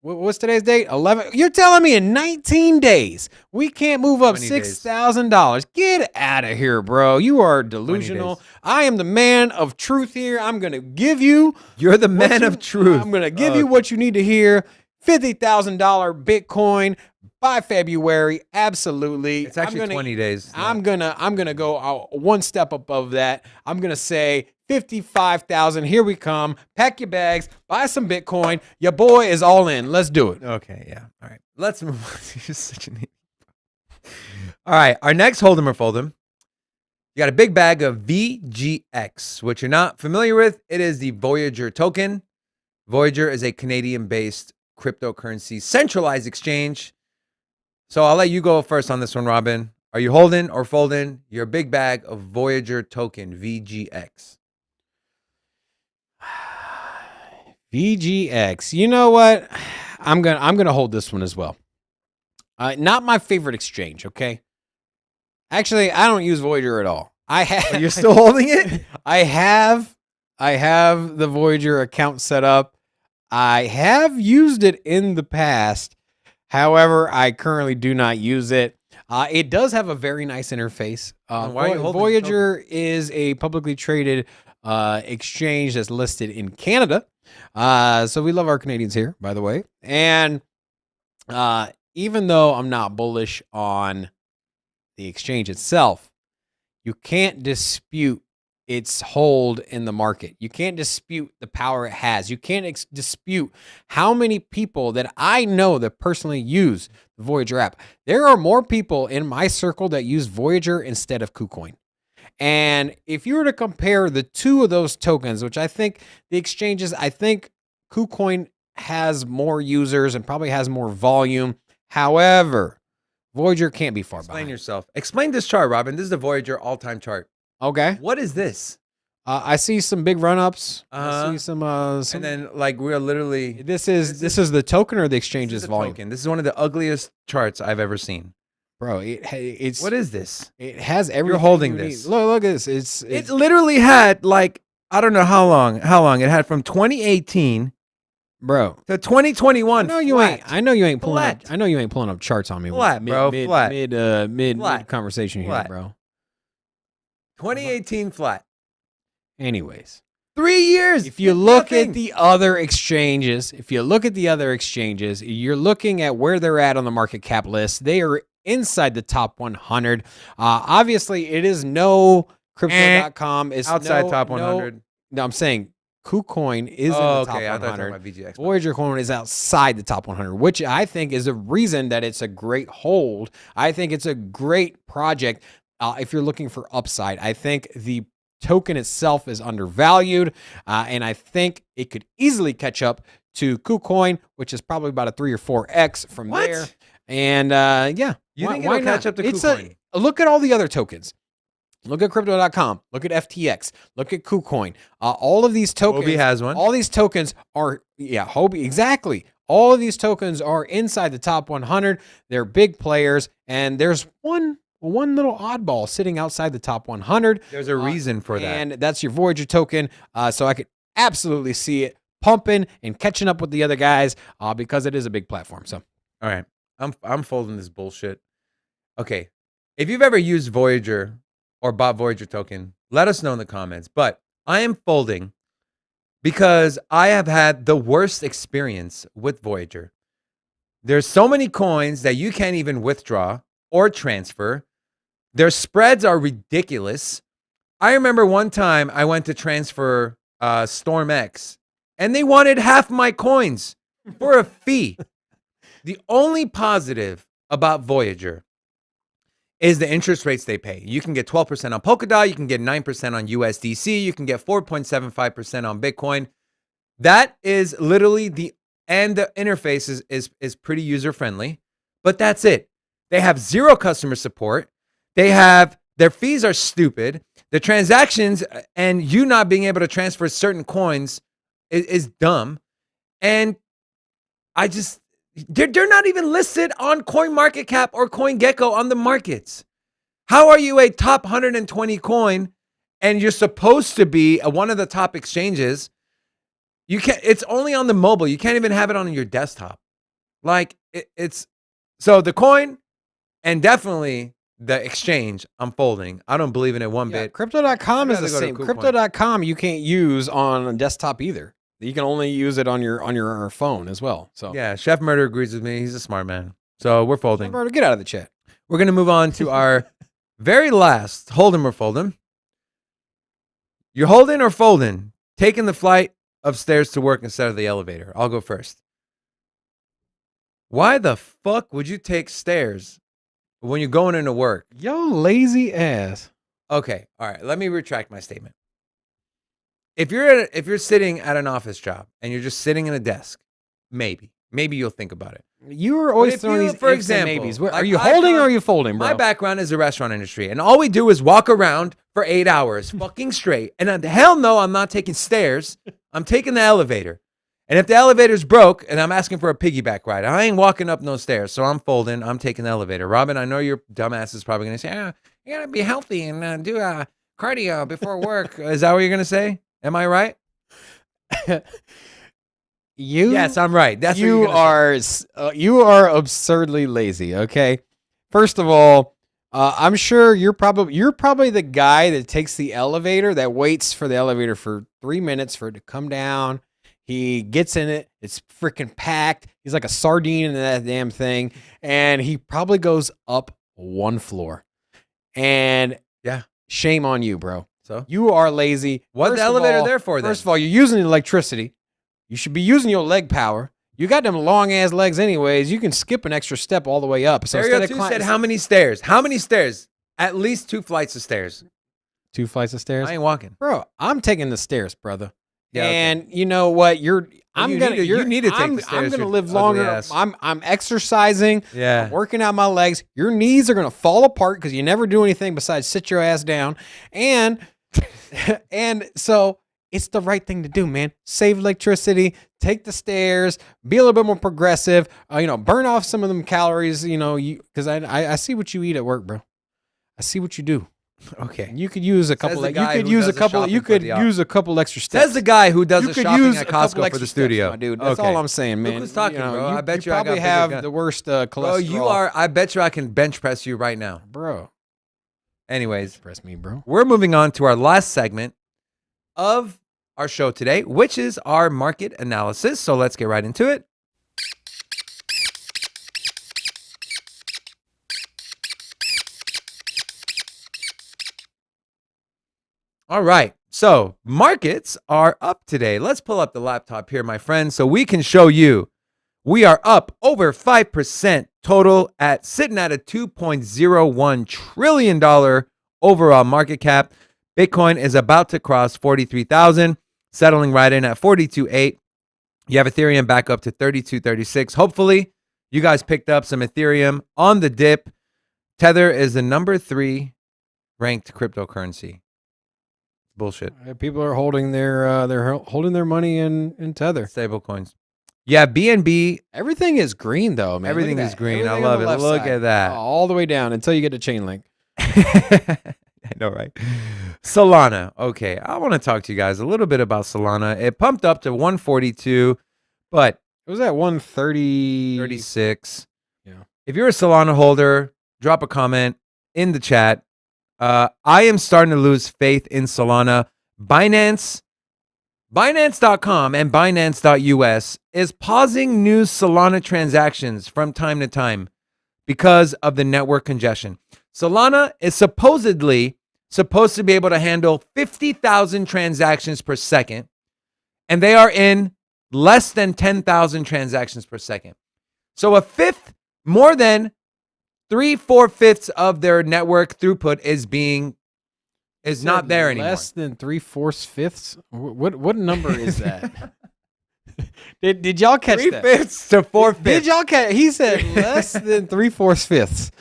what's today's date? 11. You're telling me in 19 days we can't move up 20 days. $6,000. Get out of here, bro. You are delusional. days. I am the man of truth here. I'm going to give you You're the what man you- of truth. I'm going to give you what you need to hear. $50,000 Bitcoin by February. Absolutely. It's actually 20 days. I'm gonna go one step above that. I'm gonna say 55,000. Here we come. Pack your bags. Buy some Bitcoin. Your boy is all in. Let's do it. Okay, yeah. All right. Let's move on. You're such an idiot. All right. Our next Hold'em or Fold'em. You got a big bag of VGX, which you're not familiar with. It is the Voyager token. Voyager is a Canadian-based cryptocurrency centralized exchange. So I'll let you go first on this one, Robin. Are you holding or folding your big bag of Voyager token, VGX? VGX. You know what? I'm gonna hold this one as well. Not my favorite exchange. Okay. Actually, I don't use Voyager at all. You're still holding it? I have the Voyager account set up. I have used it in the past. However, I currently do not use it. It does have a very nice interface. Why are you holding the Voyager is a publicly traded exchange that's listed in Canada. So we love our Canadians here, by the way. And even though I'm not bullish on the exchange itself, you can't dispute its hold in the market. You can't dispute the power it has. You can't dispute how many people that I know that personally use the Voyager app. There are more people in my circle that use Voyager instead of KuCoin. And if you were to compare the two of those tokens, which I think the exchanges, I think KuCoin has more users and probably has more volume. However, Voyager can't be far Explain behind. yourself. Explain this chart, Robin. This is the Voyager all-time chart. Okay. What is this? I see some big run-ups. Uh-huh. I see some And then, like, we're literally... this is the token or the This exchange's is a volume, token. This is one of the ugliest charts I've ever seen. bro. It's What is this? it has everything. holding you need. this. Look at this. It It's literally had, like, I don't know how long. It had from 2018 bro. to 2021. I know you ain't pulling up. Flat. I know you ain't pulling up charts on me. Flat, bro, flat. Mid Flat. conversation here, Flat. bro. 2018 flat. Anyways, 3 years. if you It's look nothing. at the other exchanges, you're looking at where they're at on the market cap list. They are inside the top 100. Obviously, it is no crypto.com. It's outside no- top no- 100. No, I'm saying KuCoin is in the Oh, top okay. I thought you were 100. talking about VGX. Voyager coin is outside the top 100, which I think is a reason that it's a great hold. I think it's a great project if you're looking for upside. I think the token itself is undervalued, and I think it could easily catch up to KuCoin, which is probably about a 3 or 4x from What? there. And yeah, You think why it'll catch not? up to It's KuCoin? look at all the other tokens. Look at crypto.com. Look at FTX. Look at KuCoin. All of these tokens. Hobie has one. All these tokens are, Hobie, exactly. All of these tokens are inside the top 100. They're big players, and there's one little oddball sitting outside the top 100. There's a reason for that. And that's your Voyager token. So I could absolutely see it pumping and catching up with the other guys because it is a big platform. So All right. I'm folding this bullshit. Okay. If you've ever used Voyager or bought Voyager token, let us know in the comments. But I am folding because I have had the worst experience with Voyager. There's so many coins that you can't even withdraw or transfer. Their spreads are ridiculous. I remember one time I went to transfer StormX and they wanted half my coins for a fee. The only positive about Voyager is the interest rates they pay. You can get 12% on Polkadot, you can get 9% on USDC, you can get 4.75% on Bitcoin. That is literally the interface is pretty user friendly, but that's it. They have zero customer support. They have Their fees are stupid. The transactions and you not being able to transfer certain coins is dumb. And they're not even listed on CoinMarketCap or CoinGecko on the markets. How are you a top 120 coin and you're supposed to be one of the top exchanges? You can't. It's only on the mobile. You can't even have it on your desktop. Like it's so the coin and definitely the exchange. I'm folding. I don't believe in it one bit. Crypto.com is I'd the rather go to same. KuCoin. Crypto.com you can't use on a desktop either. You can only use it on your phone as well. So Yeah, Chef Murder agrees with me. He's a smart man. So we're folding. Roberto, get out of the chat. We're gonna move on to our very last hold'em or fold'em. You're holding or folding? Taking the flight upstairs to work instead of the elevator. I'll go first. Why the fuck would you take stairs when you're going into work? Yo, lazy ass. Okay, all right. Let me retract my statement. If you're sitting at an office job and you're just sitting in a desk, maybe you'll think about it. You were always if throwing you- these for ifs and example, maybes. What, like are you I holding or found- are you folding, bro? My background is the restaurant industry, and all we do is walk around for 8 hours, fucking straight. And hell no, I'm not taking stairs. I'm taking the elevator. And if the elevator's broke and I'm asking for a piggyback ride, I ain't walking up no stairs. So I'm folding. I'm taking the elevator. Robin, I know your dumbass is probably going to say, you got to be healthy and do cardio before work. Is that what you're going to say? Am I right? Yes, I'm right. That's what you're gonna say. You are absurdly lazy. Okay, first of all, I'm sure you're probably the guy that takes the elevator that waits for the elevator for 3 minutes for it to come down. He gets in it. It's freaking packed. He's like a sardine in that damn thing, and he probably goes up one floor. And Yeah. shame on you, bro. So You are lazy. what's First the of elevator all- there for then? First of all, you're using electricity. You should be using your leg power. You got them long ass legs anyways. You can skip an extra step all the way up. So Stereo instead 2 of said how many stairs? How many stairs? At least 2 flights of stairs. 2 flights of stairs. I ain't walking. Bro, I'm taking the stairs, brother. Yeah, okay. And you know what? you need to take I'm the stairs, gonna you live ugly longer. ass. I'm exercising. Yeah. I'm working out my legs. Your knees are gonna fall apart because you never do anything besides sit your ass down. And and so it's the right thing to do, man. Save electricity, take the stairs, be a little bit more progressive. Burn off some of them calories. Because I see what you eat at work, bro. I see what you do. Okay. You could use a couple. the You guy could who use does a the couple. shopping You for could the use a couple extra steps. Says the guy who does You the could shopping use at a couple Costco for extra the steps, studio. my dude. That's Okay. all I'm saying, man. who's talking, bro. I bet you I got probably bigger have gun- the worst cholesterol. Bro, I bet you I can bench press you right now. bro. Anyways, Press me, bro. we're moving on to our last segment of our show today, which is our market analysis. So let's get right into it. All right. So markets are up today. Let's pull up the laptop here, my friends, so we can show you. We are up over 5% total sitting at a $2.01 trillion overall market cap. Bitcoin is about to cross 43,000, settling right in at 42.8. You have Ethereum back up to 32.36. Hopefully, you guys picked up some Ethereum on the dip. Tether is the number 3 ranked cryptocurrency. Bullshit. People are holding their holding their money in Tether. Stable coins. Yeah, BNB. Everything is green though, man. Everything Look at is that. green. I Everything love on the it. left Look side. at that. All the way down until you get to Chainlink. I know, right? Solana. Okay, I want to talk to you guys a little bit about Solana. It pumped up to 142, but It was at 130. 36. Yeah. If you're a Solana holder, drop a comment in the chat. I am starting to lose faith in Solana. Binance.com and Binance.us is pausing new Solana transactions from time to time because of the network congestion. Solana is supposedly supposed to be able to handle 50,000 transactions per second, and they are in less than 10,000 transactions per second. So more than 3/4 of their network throughput is not there anymore. Less than 3/4. What number is that? Did y'all catch that? 3/5 to 4/5. Did y'all catch? He said less than 3/4.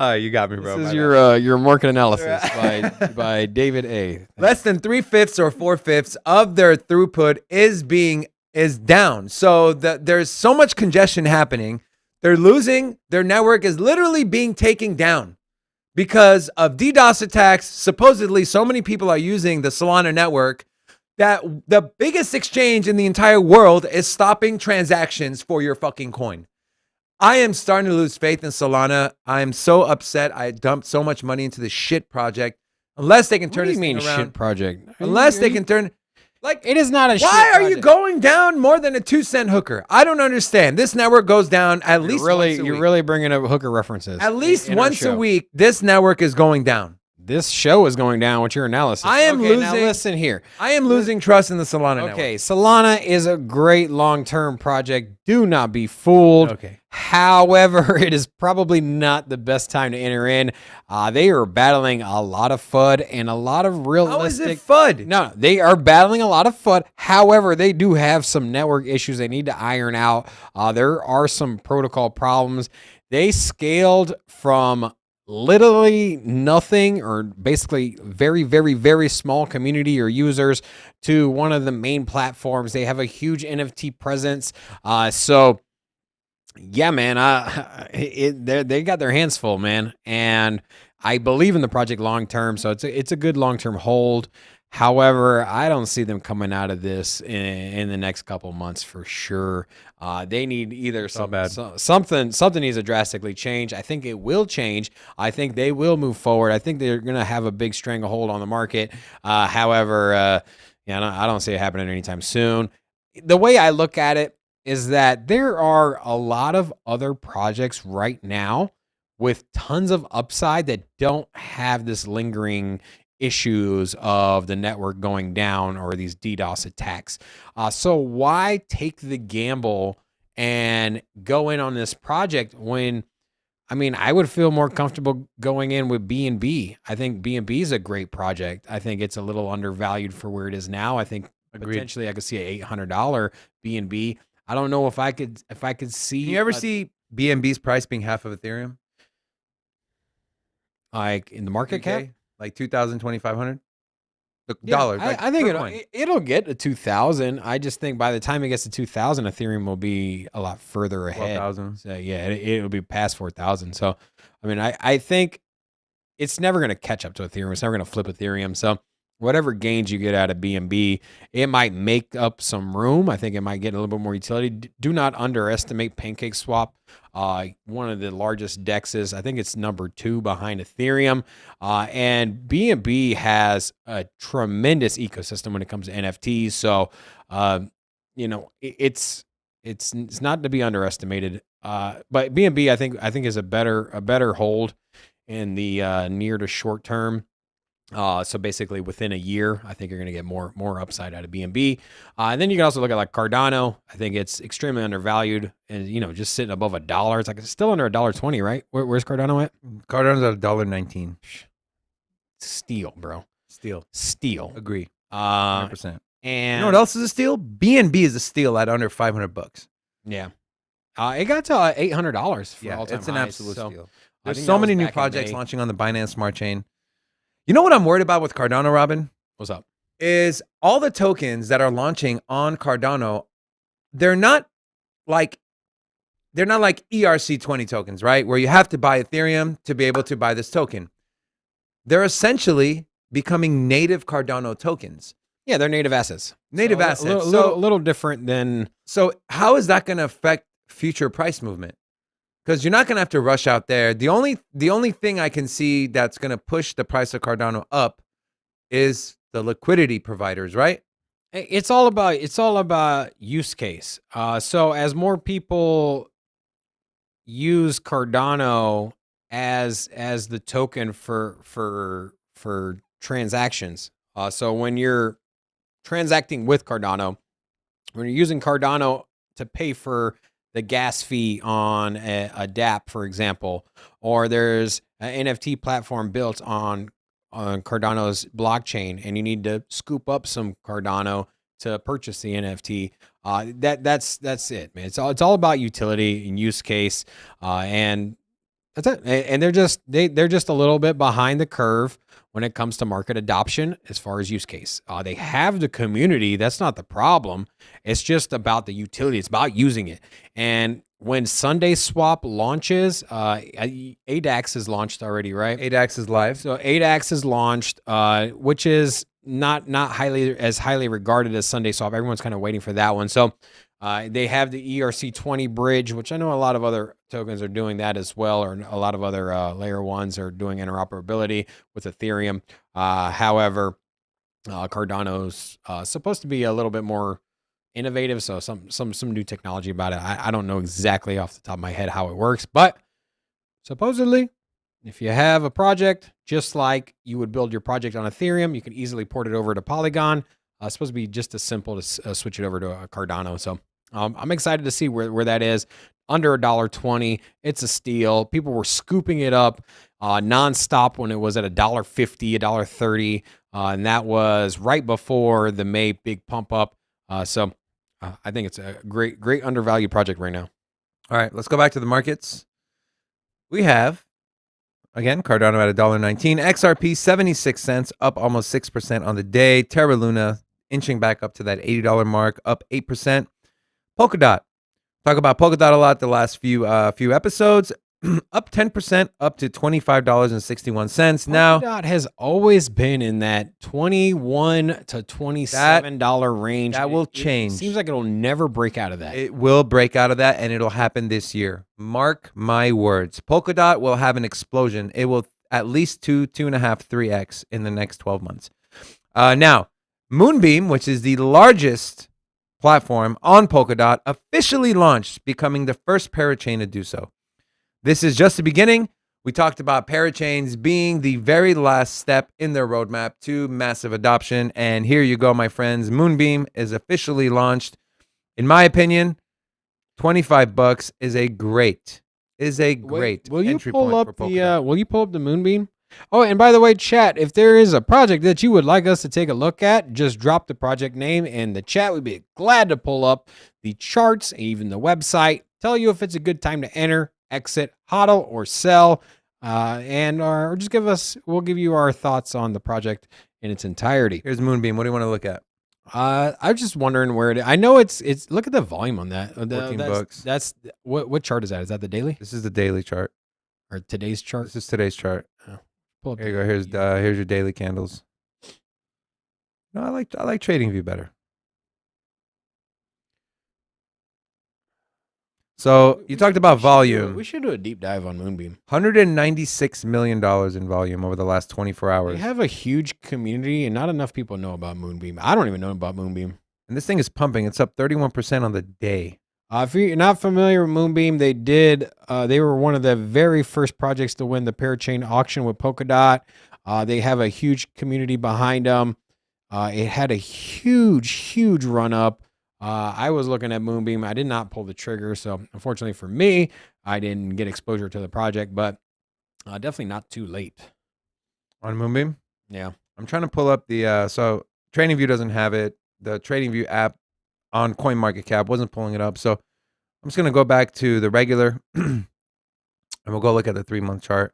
You got me, bro. This is My bad. your market analysis by David A. Less than 3/5 or 4/5 of their throughput is down. So there's so much congestion happening. They're losing. Their network is literally being taken down because of DDoS attacks. Supposedly, so many people are using the Solana network that the biggest exchange in the entire world is stopping transactions for your fucking coin. I am starting to lose faith in Solana. I am so upset. I dumped so much money into this shit project. Unless they can turn this thing around. Shit project? Unless they can turn, like, it is not a shit why are you project. going down more than a 2-cent hooker? I don't understand. This network goes down at least once a You're week. really bringing up hooker references. At least in our once a show. week, this network is going down. This show is going down. What's your analysis? I am okay, Now losing- listen here. I am losing trust in the Solana network. Okay, Solana is a great long-term project. Do not be fooled. Okay. However, it is probably not the best time to enter in. They are battling a lot of FUD and a lot of realistic. How is it FUD? No, they are battling a lot of FUD. However, they do have some network issues they need to iron out. There are some protocol problems. They scaled from literally nothing, or basically very, very, very small community or users, to one of the main platforms. They have a huge NFT presence. So yeah, man, they got their hands full, man. And I believe in the project long term, so it's a good long term hold. However, I don't see them coming out of this in the next couple months for sure. They need either something needs to drastically change. I think it will change. I think they will move forward. I think they're going to have a big stranglehold on the market. However, I don't see it happening anytime soon. The way I look at it is that there are a lot of other projects right now with tons of upside that don't have this lingering issues of the network going down or these DDoS attacks. So why take the gamble and go in on this project when, I mean, I would feel more comfortable going in with BNB. I think BNB is a great project. I think it's a little undervalued for where it is now. I think potentially I could see an $800 BNB. I don't know if I could see. Can you ever see BNB's price being half of Ethereum? Like in the market cap? Like 2,000, 2,500? The Yeah, dollar. I think it'll get to 2,000. I just think by the time it gets to 2,000, Ethereum will be a lot further ahead. 12,000. So yeah, it'll be past 4,000. So, I mean, I think it's never going to catch up to Ethereum. It's never going to flip Ethereum. So whatever gains you get out of BNB, it might make up some room. I think it might get a little bit more utility. Do not underestimate PancakeSwap. One of the largest DEXs. I think it's number 2 behind Ethereum. And BNB has a tremendous ecosystem when it comes to NFTs. So, it's not to be underestimated. But BNB, I think is a better hold in the near to short term. So basically within a year, I think you're going to get more upside out of BNB. And then you can also look at like Cardano. I think it's extremely undervalued and, just sitting above $1. It's like it's still under $1.20, right? Where's Cardano at? Cardano's at $1.19. Steal, bro. Steal. Agree. 100%. 100%. And You know what else is a steal? BNB is a steal at under $500. yeah. It got to $800 for Yeah, all-time it's an highs. absolute So steal. I There's think so that was many new back in projects May. launching on the Binance Smart Chain. You know what I'm worried about with Cardano, Robin? What's up? Is all the tokens that are launching on Cardano, they're not like ERC20 tokens, right? Where you have to buy Ethereum to be able to buy this token. They're essentially becoming native Cardano tokens. Yeah, they're native assets. Native So assets. A little different than. So how is that going to affect future price movement? Because you're not going to have to rush out there. The only thing I can see that's going to push the price of Cardano up is the liquidity providers, right? It's all about use case. So as more people use Cardano as the token for transactions. So when you're transacting with Cardano, when you're using Cardano to pay for the gas fee on a dApp, for example, or there's an NFT platform built on Cardano's blockchain, and you need to scoop up some Cardano to purchase the NFT. That's it, man. It's all about utility and use case, and That's it. And they're just a little bit behind the curve when it comes to market adoption as far as use case. They have the community. That's not the problem. It's just about the utility. It's about using it. And when Sunday Swap launches, ADAX is launched already, right? ADAX is live. So ADAX is launched, which is not highly regarded as Sunday Swap. Everyone's kind of waiting for that one. So they have the ERC20 bridge, which I know a lot of other tokens are doing that as well, or a lot of other layer ones are doing interoperability with Ethereum. However, Cardano's supposed to be a little bit more innovative, so some new technology about it. I don't know exactly off the top of my head how it works, but supposedly, if you have a project, just like you would build your project on Ethereum, you can easily port it over to Polygon. It's supposed to be just as simple to switch it over to Cardano. So I'm excited to see where that is. Under $1.20, it's a steal. People were scooping it up nonstop when it was at $1.50, $1.30, and that was right before the May big pump up. So I think it's a great undervalued project right now. All right, let's go back to the markets. We have, again, Cardano at $1.19. XRP 76 cents, up almost 6% on the day. Terra Luna inching back up to that $80 mark, up 8%. Polkadot. Talk about Polkadot a lot the last few episodes. Up 10%, up to $25.61. Now, Polkadot has always been in that $21 to $27 range. that will change. It seems like it'll never break out of that. it will break out of that, and it'll happen this year. Mark my words. Polkadot will have an explosion. It will at least 2.5, 3x in the next 12 months. Now, Moonbeam, which is the largest platform on Polkadot, officially launched, becoming the first parachain to do so. This is just the beginning. We talked about parachains being the very last step in their roadmap to massive adoption. And here you go, my friends. Moonbeam is officially launched. In my opinion, $25 is a great Will you entry pull point up for Polkadot. will you pull up the Moonbeam? Oh, and by the way, chat, if there is a project that you would like us to take a look at, just drop the project name in the chat. We'd be glad to pull up the charts, even the website, tell you if it's a good time to enter, exit, hodl, or sell, or just we'll give you our thoughts on the project in its entirety. Here's Moonbeam. What do you want to look at? I'm just wondering where I know it's look at the volume on that. 14 bucks. That's what chart is that? Is that the daily This is the daily chart. or today's chart? This is today's chart. Pull up Here you go. Here's your daily candles. No, I like TradingView better. So you talked about volume. We should do a deep dive on Moonbeam. $196 million in volume over the last 24 hours. We have a huge community, and not enough people know about Moonbeam. I don't even know about Moonbeam. And this thing is pumping. It's up 31% on the day. If you're not familiar with Moonbeam, they were one of the very first projects to win the parachain auction with Polkadot. They have a huge community behind them. It had a huge run up. I was looking at Moonbeam. I did not pull the trigger, so unfortunately for me, I didn't get exposure to the project, but definitely not too late. On Moonbeam? Yeah. I'm trying to pull up the, so TradingView doesn't have it. The TradingView app on CoinMarketCap wasn't pulling it up. So I'm just going to go back to the regular and we'll go look at the 3-month chart.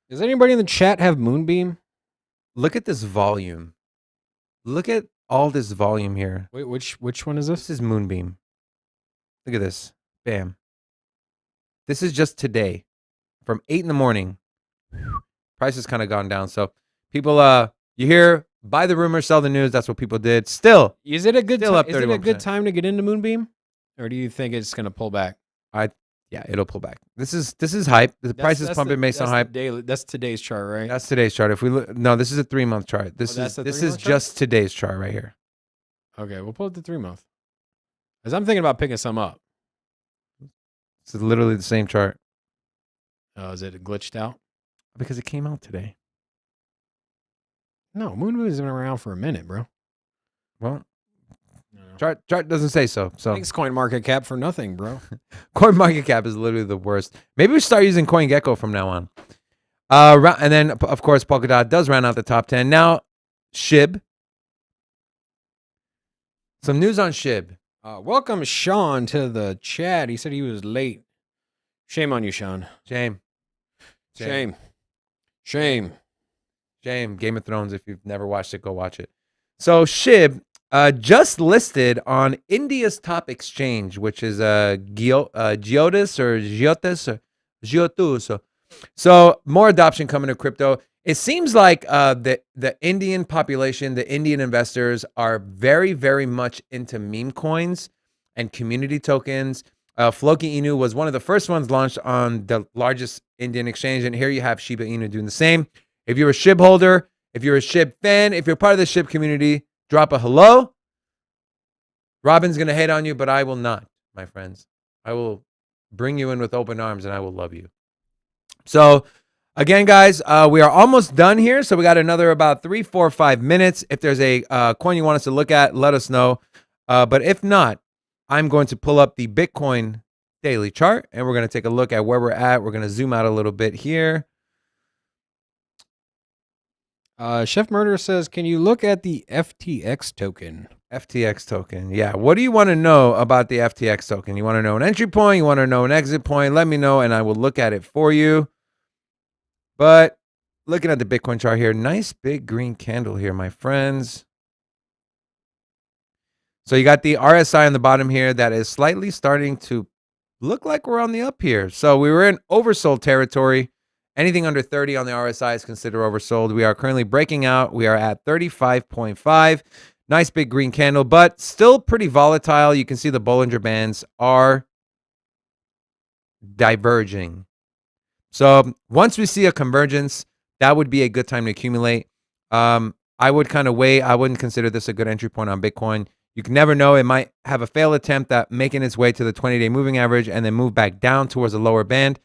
Does anybody in the chat have Moonbeam? Look at this volume. Look at all this volume here. Wait, which one is This this? is Moonbeam. Look at this. Bam. This is just today from 8 in the morning. Price has kind of gone down. So people, you hear, buy the rumor, sell the news. That's what people did. Still, Is it a good Still up is it a good 31%. time to get into Moonbeam? Or do you think it's going to pull back? yeah, it'll pull back. This is hype. The price is pumping based on hype. That's today's chart, right? That's today's chart. If we look, no, this is a 3-month chart. This that's is the this 3-month is chart? just today's chart right here. Okay, we'll pull up the 3-month. Because I'm thinking about picking some up. It's literally the same chart Oh, is it glitched out? because it came out today. No, Moonbeam has been around for a minute, bro. Well, No. chart doesn't say so. So Thanks, CoinMarketCap, for nothing, bro. CoinMarketCap is literally the worst. Maybe we start using CoinGecko from now on. And then of course Polkadot does round out the top 10. Now, SHIB. Some news on SHIB. Welcome Sean to the chat. He said he was late. Shame on you, Sean. James. Shame. Shame. Shame. Game of Thrones. If you've never watched it, go watch it. So SHIB just listed on India's top exchange, which is Geotis or Geotis or Geotus. So more adoption coming to crypto. It seems like the Indian population, the Indian investors are very, very much into meme coins and community tokens. Floki Inu was one of the first ones launched on the largest Indian exchange. And here you have Shiba Inu doing the same. If you're a SHIB holder, if you're a SHIB fan, if you're part of the SHIB community, drop a hello. Robin's going to hate on you, but I will not, my friends. I will bring you in with open arms and I will love you. So again, guys, we are almost done here. So we got another about 3, 4, 5 minutes. If there's a coin you want us to look at, let us know. But if not, I'm going to pull up the Bitcoin daily chart and we're going to take a look at where we're at. We're going to zoom out a little bit here. Chef Murder says, can you look at the FTX token? FTX token. Yeah. What do you want to know about the FTX token? You want to know an entry point? You want to know an exit point? Let me know and I will look at it for you. But looking at the Bitcoin chart here, nice big green candle here, my friends. So you got the RSI on the bottom here that is slightly starting to look like we're on the up here. So we were in oversold territory. Anything under 30 on the RSI is considered oversold. We are currently breaking out. We are at 35.5. Nice big green candle, but still pretty volatile. You can see the Bollinger Bands are diverging. So once we see a convergence, that would be a good time to accumulate. I would kind of wait. I wouldn't consider this a good entry point on Bitcoin. You can never know. It might have a failed attempt at making its way to the 20-day moving average and then move back down towards a lower band.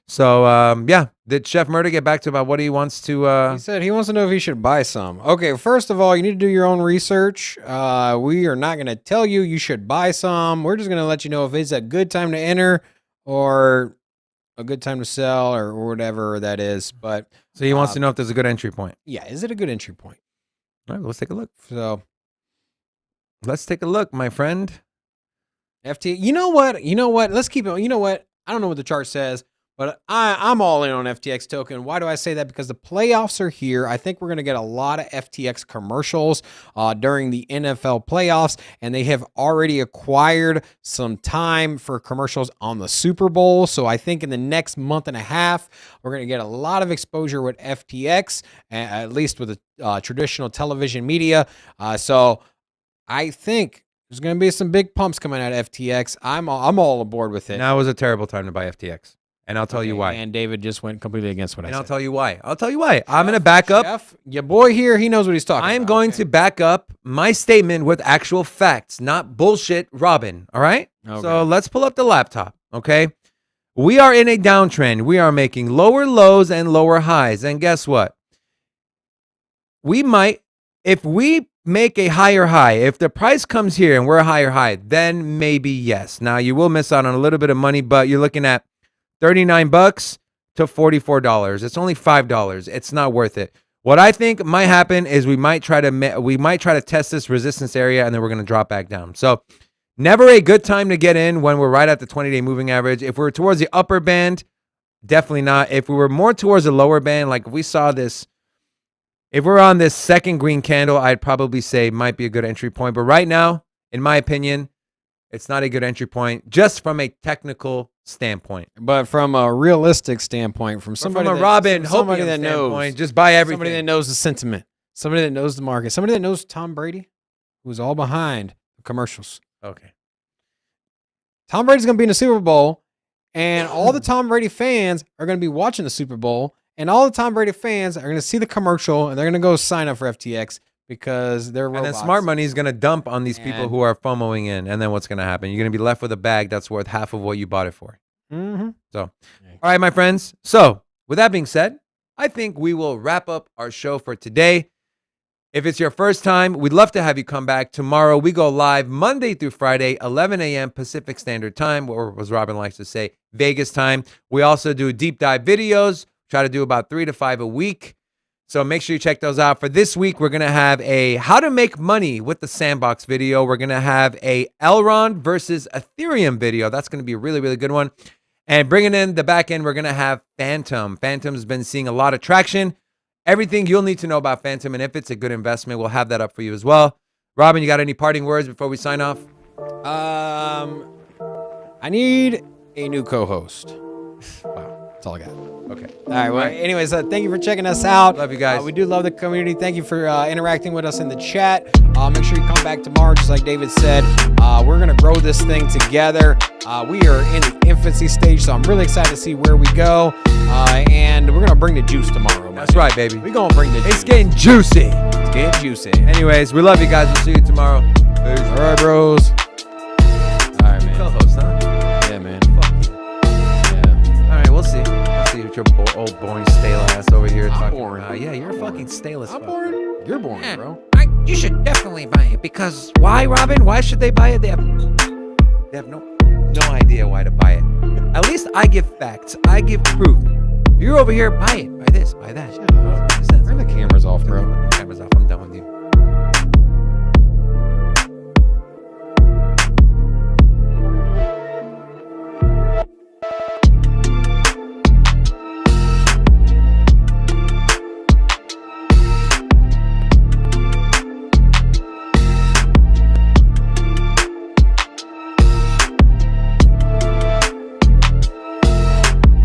So, yeah. Did Chef Murder get back to about what he wants to... He said he wants to know if he should buy some. Okay, first of all, you need to do your own research. We are not going to tell you you should buy some. We're just going to let you know if it's a good time to enter or a good time to sell or whatever that is. But So he wants to know if there's a good entry point. yeah, is it a good entry point? All right, let's take a look. So... let's take a look, my friend. FT. You know what? Let's keep it. You know what? I don't know what the chart says, but I'm all in on FTX token. Why do I say that? Because the playoffs are here. I think we're going to get a lot of FTX commercials during the NFL playoffs, and they have already acquired some time for commercials on the Super Bowl. So I think in the next month and a half, we're going to get a lot of exposure with FTX, at least with the traditional television media. So I think there's going to be some big pumps coming out of FTX. I'm all aboard with it. Now is a terrible time to buy FTX. And I'll tell you why. And David just went completely against what I said. I'll tell you why. I'm going to back up. Chef, your boy here, he knows what he's talking about. I am going to back up my statement with actual facts, not bullshit, Robin. All right? Okay. So let's pull up the laptop, okay? We are in a downtrend. We are making lower lows and lower highs. And guess what? We might, if we make a higher high, if the price comes here and we're a higher high, then maybe yes. Now, you will miss out on a little bit of money, but you're looking at $39 to $44. It's only $5. It's not worth it. What I think might happen is we might try to test this resistance area and then we're going to drop back down. So never a good time to get in when we're right at the 20-day moving average. If we're towards the upper band, definitely not. If we were more towards the lower band, like if we saw this, if we're on this second green candle, I'd probably say might be a good entry point. But right now, in my opinion, it's not a good entry point just from a technical standpoint. But from a realistic standpoint, from somebody from a Robin, somebody that knows, just buy everything. somebody that knows the sentiment, somebody that knows the market, somebody that knows Tom Brady, who's all behind the commercials. Okay. Tom Brady's going to be in the Super Bowl, and all the Tom Brady fans are going to be watching the Super Bowl, and all the Tom Brady fans are going to see the commercial, and they're going to go sign up for FTX because they're robots. And then smart money is going to dump on these people who are FOMOing in, and then what's going to happen? You're going to be left with a bag that's worth half of what you bought it for. Mm-hmm. So, all right, my friends. So, with that being said, I think we will wrap up our show for today. If it's your first time, we'd love to have you come back. Tomorrow, we go live Monday through Friday, 11 a.m. Pacific Standard Time, or as Robin likes to say, Vegas time. We also do deep dive videos, try to do about 3 to 5 a week. So make sure you check those out. For this week, we're going to have a how to make money with the sandbox video. We're going to have a Elrond versus Ethereum video. That's going to be a really, really good one. And bringing in the back end, we're going to have Phantom. Phantom's been seeing a lot of traction. Everything you'll need to know about Phantom and if it's a good investment, we'll have that up for you as well. Robin, you got any parting words before we sign off? I need a new co-host. Wow, that's all I got. Okay. All right. Well, anyways, thank you for checking us out. Love you guys. We do love the community. Thank you for interacting with us in the chat. Make sure you come back tomorrow, just like David said. We're going to grow this thing together. We are in the infancy stage, so I'm really excited to see where we go. And we're going to bring the juice tomorrow. That's right, baby. We're going to bring the juice. It's getting juicy. It's getting juicy. Anyways, we love you guys. We'll see you tomorrow. Peace. All right, bros. All right, man. Co-host, huh? Yeah, man. Fuck you. Yeah. All right, we'll see. We'll see what your old boring stale ass over here I'm talking boring. about. Yeah, you're fucking stale as I'm fuck. boring. You're boring, Yeah. bro. You should definitely buy it because why, Robin? Why should they buy it? They have no idea why to buy it. At least I give facts. I give proof. You're over here, buy it, buy this, buy that. Shut up. Turn the cameras off, bro.